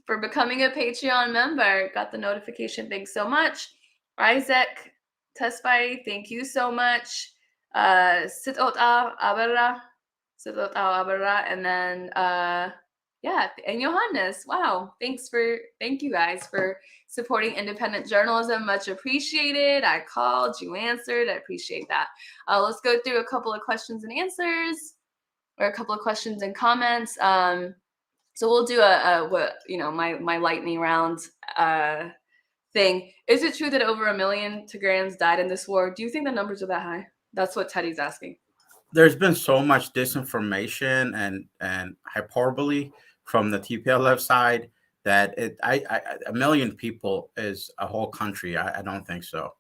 for becoming a Patreon member. Got the notification. Thanks so much. Isaac Tesfaye, thank you so much. Sitot Abara. And then and Johannes. Wow. Thank you guys for supporting independent journalism. Much appreciated. I called, you answered. I appreciate that. Let's go through a couple of questions and answers, or a couple of questions and comments. So we'll do my lightning round thing. Is it true that over 1 million Tigrayans died in this war? Do you think the numbers are that high? That's what Teddy's asking. There's been so much disinformation and hyperbole from the TPLF side that 1 million people is a whole country. I don't think so.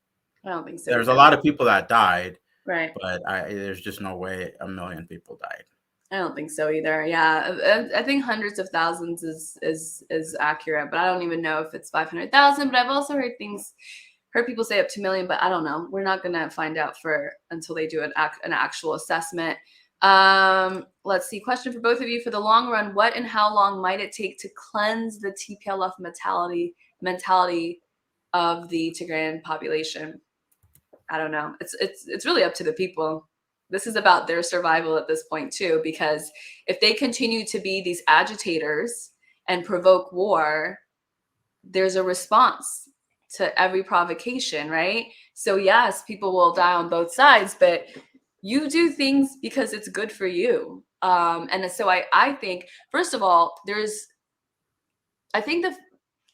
I don't think so. There's a lot of people that died, right? But there's just no way 1 million people died. I don't think so either. Yeah, I think hundreds of thousands is accurate, but I don't even know if it's 500,000. But I've also heard people say up to 1 million, but I don't know. We're not gonna find out until they do an actual assessment. Let's see. Question for both of you: for the long run, what and how long might it take to cleanse the TPLF mentality of the Tigrayan population? I don't know. It's really up to the people. This is about their survival at this point too, because if they continue to be these agitators and provoke war, there's a response to every provocation, right? So yes, people will die on both sides, but you do things because it's good for you. And so I think, first of all,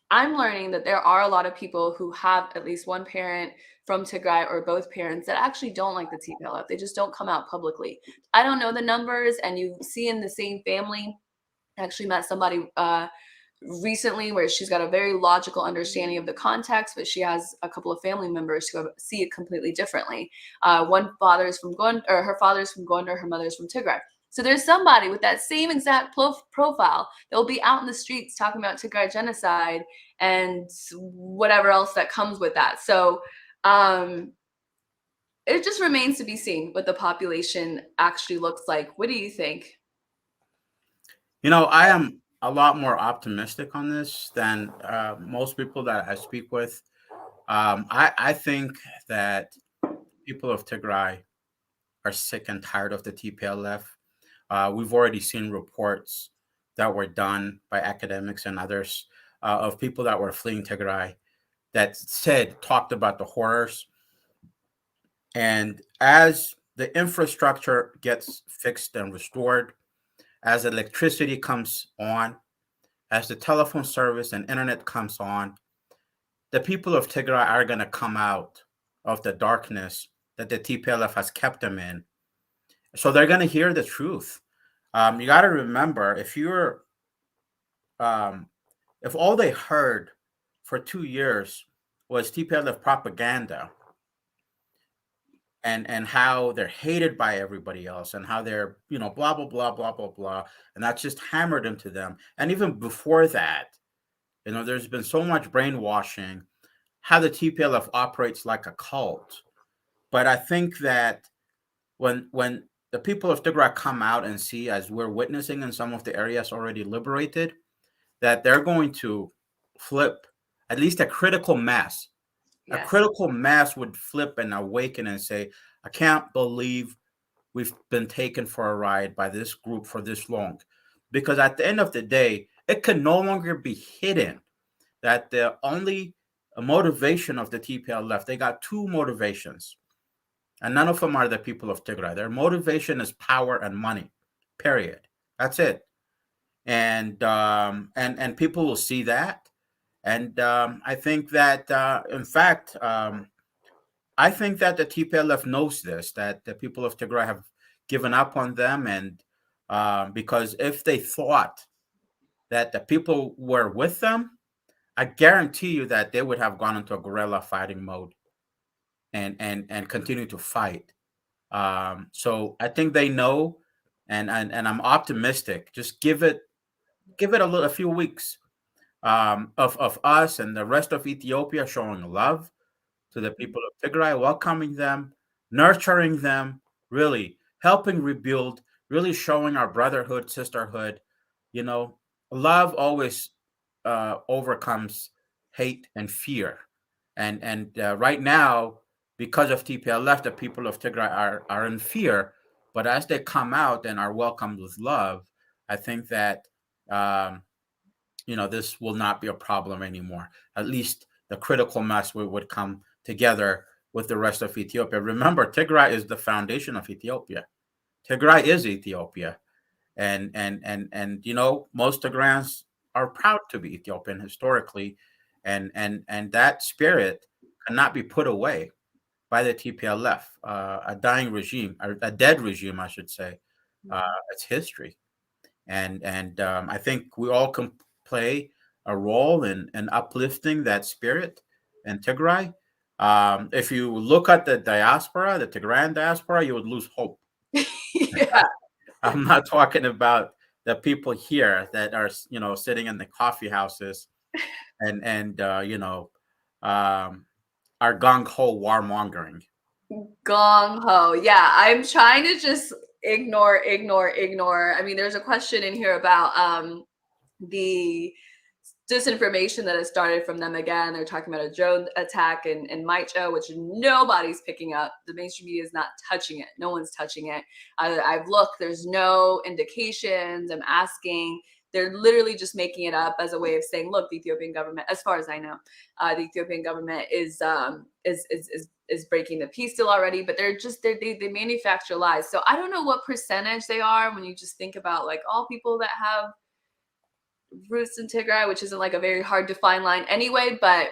I'm learning that there are a lot of people who have at least one parent from Tigray or both parents that actually don't like the TPLF. They just don't come out publicly. I don't know the numbers, and you see in the same family. I actually met somebody recently where she's got a very logical understanding of the context, but she has a couple of family members who see it completely differently. Her father's from Gondar, her mother's from Tigray. So there's somebody with that same exact profile that will be out in the streets talking about Tigray genocide and whatever else that comes with that. So it just remains to be seen what the population actually looks like. What do you think? I am a lot more optimistic on this than most people that I speak with. I think that people of Tigray are sick and tired of the TPLF. We've already seen reports that were done by academics and others of people that were fleeing Tigray that talked about the horrors. And as the infrastructure gets fixed and restored, as electricity comes on, as the telephone service and internet comes on, the people of Tigray are going to come out of the darkness that the TPLF has kept them in. So they're going to hear the truth. You got to remember, if all they heard for 2 years was TPLF propaganda and how they're hated by everybody else and how they're, blah, blah, blah, blah, blah, blah. And that's just hammered into them. And even before that, there's been so much brainwashing, how the TPLF operates like a cult. But I think that when the people of Tigray come out and see, as we're witnessing in some of the areas already liberated, that they're going to flip. At least a critical mass. A Yes. critical mass would flip and awaken and say, I can't believe we've been taken for a ride by this group for this long. Because at the end of the day, it can no longer be hidden that the only motivation of the TPLF, they got two motivations, and none of them are the people of Tigray. Their motivation is power and money, period. That's it. And people will see that. And I think that, in fact, I think that the TPLF knows this, that the people of Tigray have given up on them. And because if they thought that the people were with them, I guarantee you that they would have gone into a guerrilla fighting mode and continue to fight. So I think they know, and I'm optimistic. Just give it a few weeks of us and the rest of Ethiopia showing love to the people of Tigray, welcoming them, nurturing them, really helping rebuild, really showing our brotherhood, sisterhood. You know, love always overcomes hate and fear. And right now, because of TPLF, the people of Tigray are in fear. But as they come out and are welcomed with love, I think that um, this will not be a problem anymore. At least the critical mass would come together with the rest of Ethiopia. Remember, Tigray is the foundation of Ethiopia. Tigray is Ethiopia, and most Tigrayans are proud to be Ethiopian historically, and that spirit cannot be put away by the TPLF, a dying regime, or a dead regime, I should say. It's history, and I think we all can play a role in uplifting that spirit in Tigray. If you look at the diaspora, the Tigrayan diaspora, you would lose hope. Yeah. I'm not talking about the people here that are sitting in the coffee houses and are gung ho warmongering. Gong ho. Yeah, I'm trying to just ignore. I mean, there's a question in here about the disinformation that has started from them again. They're talking about a drone attack in Maicho, which nobody's picking up. The mainstream media is not touching it. No one's touching it. I've looked. There's no indications. I'm asking. They're literally just making it up as a way of saying, look, the Ethiopian government, as far as I know, the Ethiopian government is breaking the peace deal already, but they manufacture lies. So I don't know what percentage they are when you just think about like all people that have roots in Tigray, which isn't like a very hard to find line anyway. But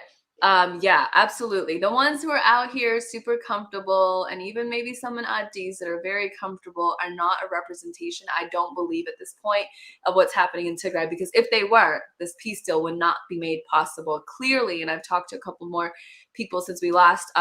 yeah, absolutely. The ones who are out here super comfortable, and even maybe some in Addis that are very comfortable, are not a representation, I don't believe at this point, of what's happening in Tigray. Because if they were, this peace deal would not be made possible. Clearly, and I've talked to a couple more people since we last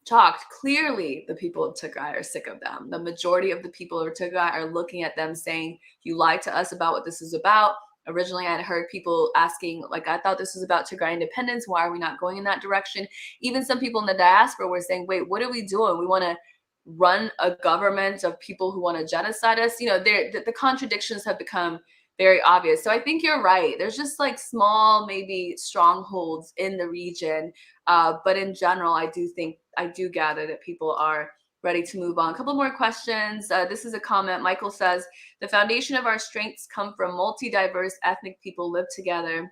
talked, clearly the people of Tigray are sick of them. The majority of the people of Tigray are looking at them saying, you lied to us about what this is about. Originally, I had heard people asking, like, I thought this was about Tigray independence. Why are we not going in that direction? Even some people in the diaspora were saying, wait, what are we doing? We want to run a government of people who want to genocide us. The contradictions have become very obvious. So I think you're right. There's just like small, maybe strongholds in the region. But in general, I do gather that people are ready to move on. A couple more questions. This is a comment. Michael says, the foundation of our strengths come from multi-diverse ethnic people live together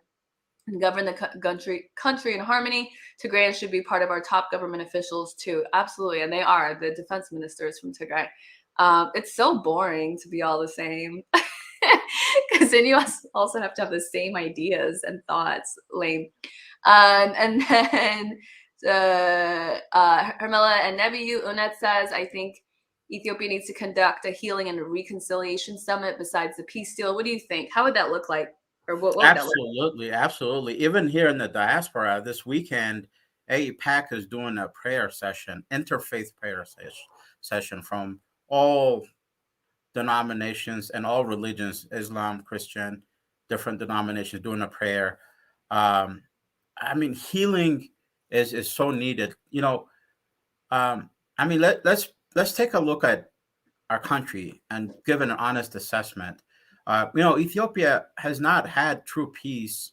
and govern the country in harmony. Tigrayans should be part of our top government officials too. Absolutely, and they are. The defense ministers from Tigray. It's so boring to be all the same. Because then you also have to have the same ideas and thoughts. Lame. And then Hermela and Nebiu Unet says, I think Ethiopia needs to conduct a healing and a reconciliation summit besides the peace deal. What do you think? How would that look like? Or what would that look like? Absolutely, absolutely. Even here in the diaspora this weekend, AIPAC is doing a prayer session, interfaith prayer session from all denominations and all religions, Islam, Christian, different denominations, doing a prayer. I mean, healing is so needed. I mean, let's take a look at our country and given an honest assessment, Ethiopia has not had true peace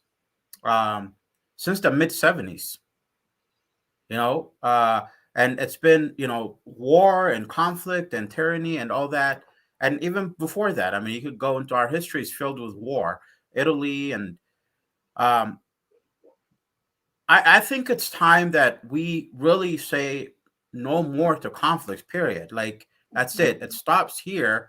um, since the mid 70s. You know, and it's been war and conflict and tyranny and all that, and even before that, I mean, you could go into our history is filled with war, Italy, and um, I think it's time that we really say no more to conflicts. Period. Like that's it. It stops here.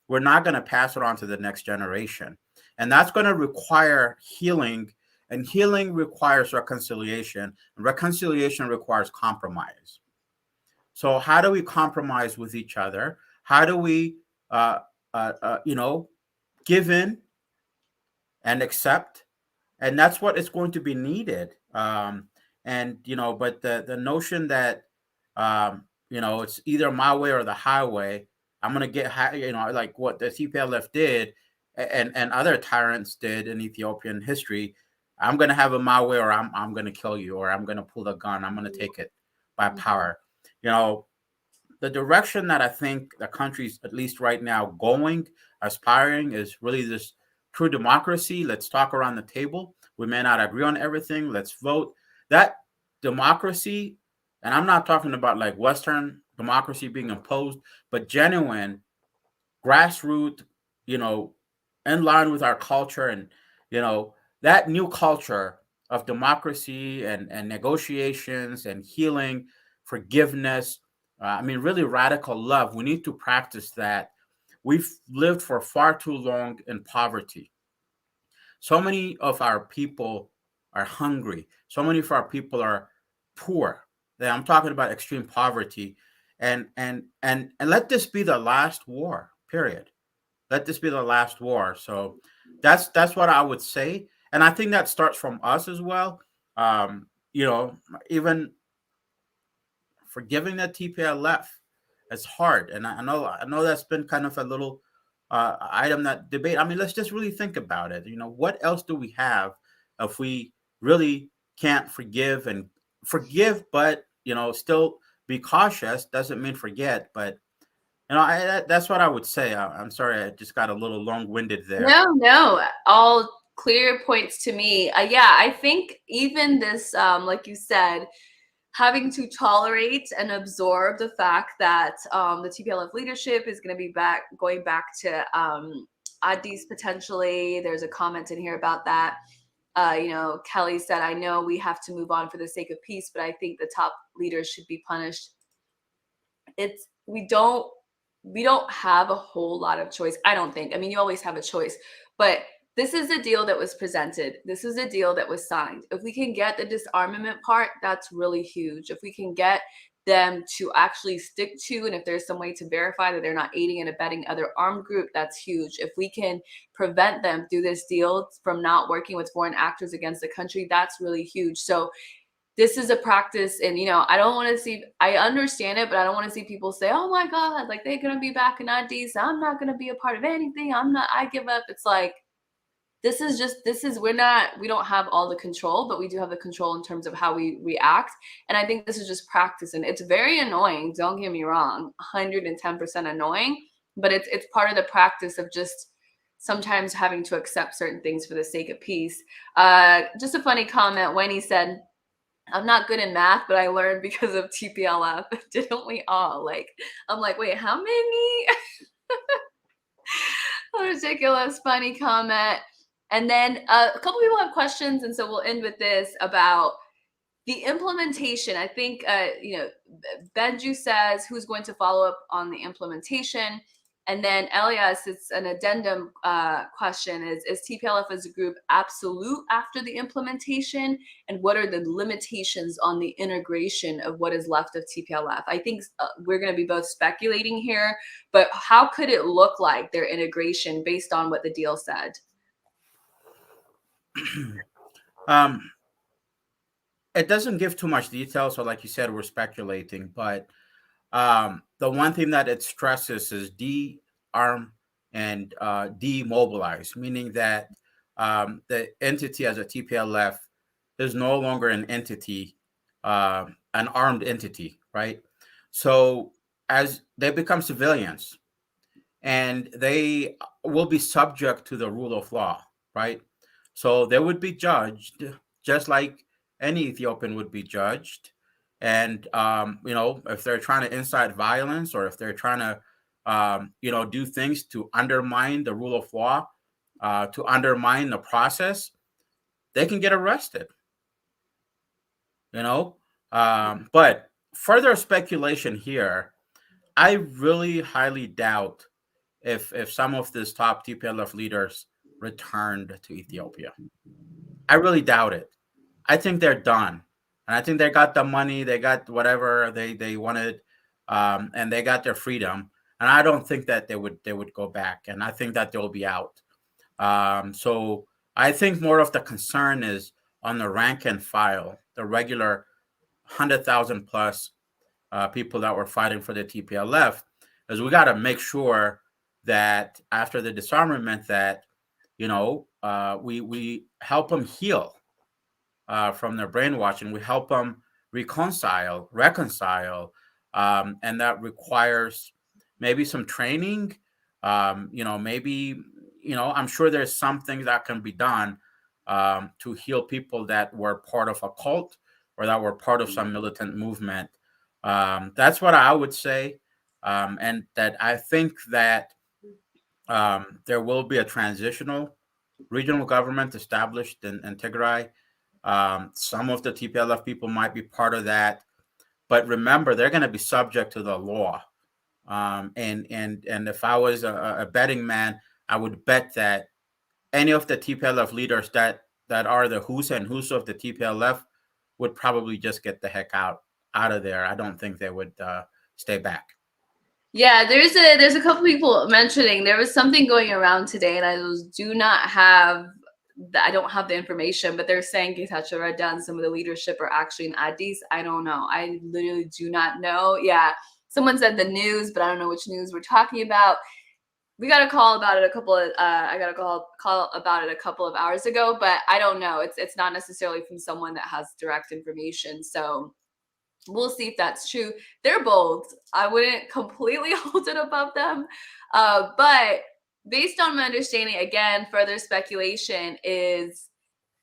We're not going to pass it on to the next generation. And that's going to require healing. And healing requires reconciliation. And reconciliation requires compromise. So, how do we compromise with each other? How do we, uh, give in and accept? And that's what is going to be needed. And but the notion that it's either my way or the highway. I'm gonna get like what the TPLF did, and other tyrants did in Ethiopian history. I'm gonna have it my way, or I'm gonna kill you, or I'm gonna pull the gun. I'm gonna take it by power. You know, the direction that I think the country's at least right now going, aspiring, is really this true democracy. Let's talk around the table. We may not agree on everything. Let's vote. That democracy, and I'm not talking about like Western democracy being imposed, but genuine grassroots, you know, in line with our culture, and you know that new culture of democracy and negotiations and healing, forgiveness. I mean, really radical love. We need to practice that. We've lived for far too long in poverty. So many of our people are hungry. So many of our people are poor. I'm talking about extreme poverty, and let this be the last war. Period. Let this be the last war. So that's what I would say, and I think that starts from us as well. Um, Even forgiving the TPLF, it's hard, and I know that's been kind of a little item that debate. I mean, let's just really think about it. What else do we have if we really can't forgive, but still be cautious? Doesn't mean forget, but that's what I would say. I'm sorry, I just got a little long-winded there. No, all clear points to me. Yeah, I think even this, like you said, having to tolerate and absorb the fact that the TPLF leadership is going to be going back to Addis potentially. There's a comment in here about that. Kelly said, I know we have to move on for the sake of peace, but I think the top leaders should be punished. It's we don't have a whole lot of choice. I don't think. I mean, you always have a choice, but this is a deal that was presented. This is a deal that was signed. If we can get the disarmament part, that's really huge. If we can get them to actually stick to, and if there's some way to verify that they're not aiding and abetting other armed group, that's huge. If we can prevent them through this deal from not working with foreign actors against the country, that's really huge. So this is a practice, and I don't want to see, I understand it, but I don't want to see people say, oh my god, like they're going to be back in IDs, I'm not going to be a part of anything, I give up. It's like, we don't have all the control, but we do have the control in terms of how we react. And I think this is just practice, and it's very annoying, don't get me wrong, 110% annoying, but it's part of the practice of just sometimes having to accept certain things for the sake of peace. Just a funny comment when he said, I'm not good in math, but I learned because of TPLF. Didn't we all? Like, I'm like, wait, how many? Ridiculous, funny comment. And then a couple people have questions, and so we'll end with this about the implementation. I think, Benju says, who's going to follow up on the implementation? And then Elias, it's an addendum question, is TPLF as a group absolute after the implementation? And what are the limitations on the integration of what is left of TPLF? I think we're going to be both speculating here, but how could it look like their integration based on what the deal said? It doesn't give too much detail, so like you said, we're speculating, but the one thing that it stresses is de-arm and demobilize, meaning that the entity as a TPLF is no longer an entity, an armed entity, right? So as they become civilians, and they will be subject to the rule of law, right? So they would be judged just like any Ethiopian would be judged. And, if they're trying to incite violence, or if they're trying to, do things to undermine the rule of law, to undermine the process, they can get arrested, you know? But further speculation here, I really highly doubt if some of these top TPLF leaders returned to Ethiopia. I really doubt it. I think they're done, and I think they got the money, they got whatever they wanted, and they got their freedom. And I don't think that they would go back, and I think that they'll be out. So I think more of the concern is on the rank and file, the regular 100,000 plus people that were fighting for the TPLF, is we got to make sure that after the disarmament, that we help them heal from their brainwashing. We help them reconcile, and that requires maybe some training. Maybe I'm sure there's some things that can be done to heal people that were part of a cult or that were part of some militant movement. That's what I would say, and that I think that there will be a transitional regional government established in Tigray. Some of the TPLF people might be part of that, but remember, they're going to be subject to the law. And if I was a betting man, I would bet that any of the TPLF leaders that are the who's and who's of the TPLF would probably just get the heck out of there. I don't think they would stay back. Yeah, there's a couple people mentioning there was something going around today, and I don't have the information, but they're saying Getachew Reda and some of the leadership are actually in Addis. I don't know. I literally do not know. Yeah, someone said the news, but I don't know which news we're talking about. We got a call about it I got a call about it a couple of hours ago, but I don't know. It's not necessarily from someone that has direct information. So we'll see if that's true. They're bold. I wouldn't completely hold it above them. But based on my understanding, again, further speculation is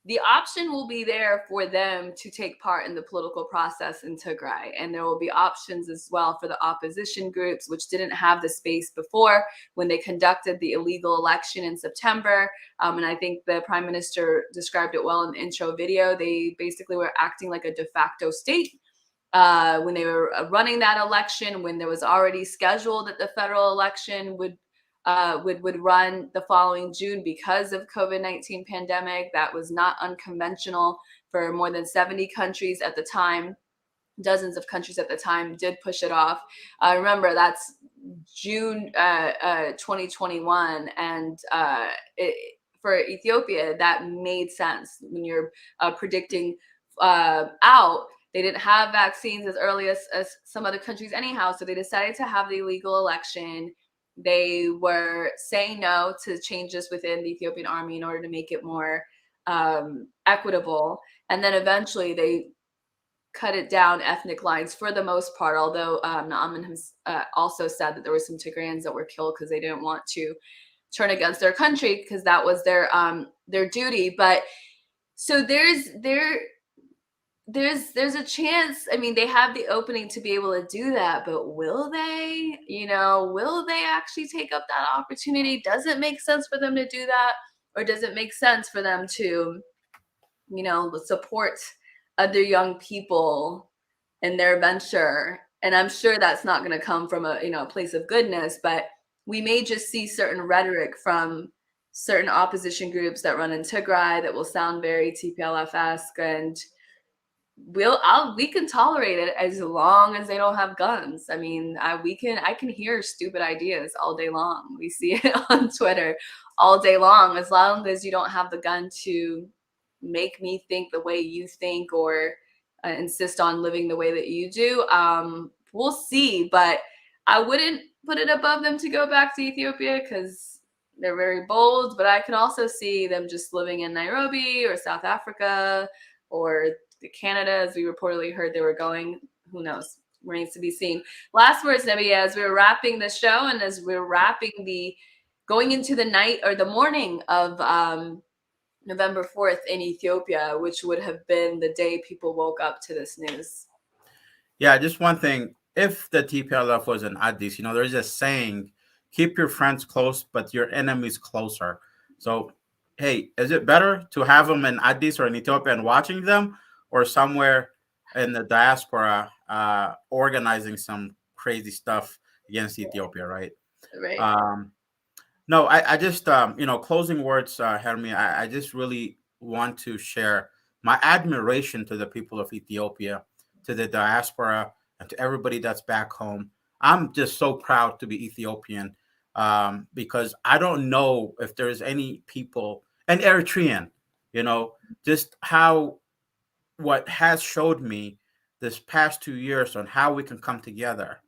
the option will be there for them to take part in the political process in Tigray. And there will be options as well for the opposition groups, which didn't have the space before when they conducted the illegal election in September. And I think the prime minister described it well in the intro video. They basically were acting like a de facto state when they were running that election, when there was already scheduled that the federal election would run the following June because of COVID-19 pandemic. That was not unconventional for more than 70 countries at the time. Dozens of countries at the time did push it off. Remember, that's June 2021, and for Ethiopia, that made sense when you're predicting out. They didn't have vaccines as early as some other countries anyhow, so they decided to have the illegal election. They were saying no to changes within the Ethiopian army in order to make it more equitable. And then eventually they cut it down ethnic lines for the most part, although Naaman has also said that there were some Tigrayans that were killed because they didn't want to turn against their country because that was their duty. But so there's a chance. I mean, they have the opening to be able to do that, but will they? Will they actually take up that opportunity? Does it make sense for them to do that, or does it make sense for them to, support other young people in their venture? And I'm sure that's not going to come from a place of goodness, but we may just see certain rhetoric from certain opposition groups that run in Tigray that will sound very TPLF-esque, and we can tolerate it as long as they don't have guns. I mean, I can hear stupid ideas all day long. We see it on Twitter all day long. As long as you don't have the gun to make me think the way you think, or insist on living the way that you do, we'll see. But I wouldn't put it above them to go back to Ethiopia because they're very bold. But I could also see them just living in Nairobi or South Africa or Canada, as we reportedly heard they were going. Who knows? remains to be seen. Last words, Nebi, as we're wrapping the show and as we're wrapping going into the night or the morning of November 4th in Ethiopia, which would have been the day people woke up to this news. Yeah, just one thing. If the TPLF was an Addis, there's a saying, keep your friends close, but your enemies closer. So, hey, is it better to have them in Addis or in Ethiopia and watching them, or somewhere in the diaspora organizing some crazy stuff against Ethiopia, right? Right. No, I just, closing words, Hermi, I just really want to share my admiration to the people of Ethiopia, to the diaspora, and to everybody that's back home. I'm just so proud to be Ethiopian, because I don't know if there's any people, and Eritrean, just how what has showed me this past 2 years on how we can come together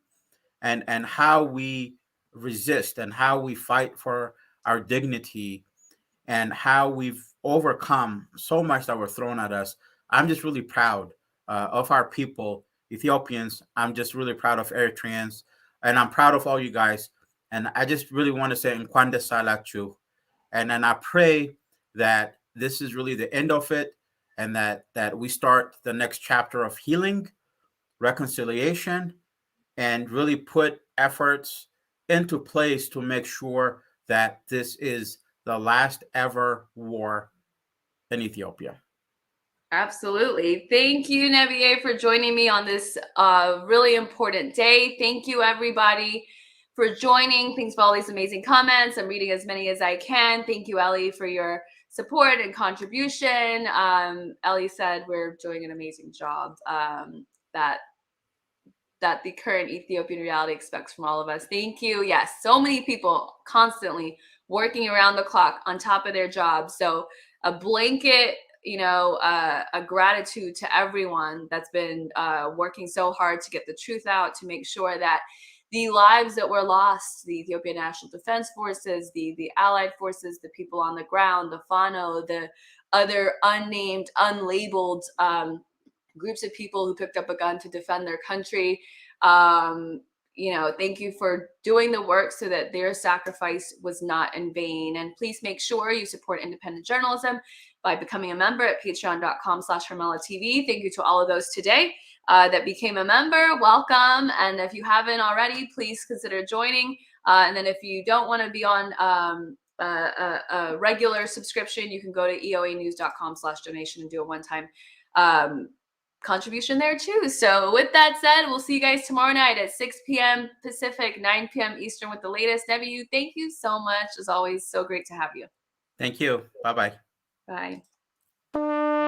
and how we resist and how we fight for our dignity and how we've overcome so much that were thrown at us. I'm just really proud of our people, Ethiopians. I'm just really proud of Eritreans, and I'm proud of all you guys. And I just really want to say Nkwande Salachu. And then I pray that this is really the end of it, and that we start the next chapter of healing, reconciliation, and really put efforts into place to make sure that this is the last ever war in Ethiopia. Absolutely. Thank you, Nebier, for joining me on this really important day. Thank you, everybody, for joining. Thanks for all these amazing comments. I'm reading as many as I can. Thank you, Ellie, for your support and contribution. Ellie said we're doing an amazing job. That the current Ethiopian reality expects from all of us. Thank you. Yes, so many people constantly working around the clock on top of their jobs. So a blanket, a gratitude to everyone that's been working so hard to get the truth out, to make sure that the lives that were lost, the Ethiopian National Defense Forces, the allied forces, the people on the ground, the Fano, the other unnamed, unlabeled groups of people who picked up a gun to defend their country. Thank you for doing the work so that their sacrifice was not in vain. And please make sure you support independent journalism by becoming a member at patreon.com/HermelaTV. Thank you to all of those today that became a member. Welcome. And if you haven't already, please consider joining. And then if you don't want to be on a regular subscription, you can go to eoanews.com/donation and do a one-time contribution there too. So with that said, we'll see you guys tomorrow night at 6 p.m. Pacific, 9 p.m. Eastern with the latest. Nebi, thank you so much. As always, so great to have you. Thank you. Bye-bye. Bye.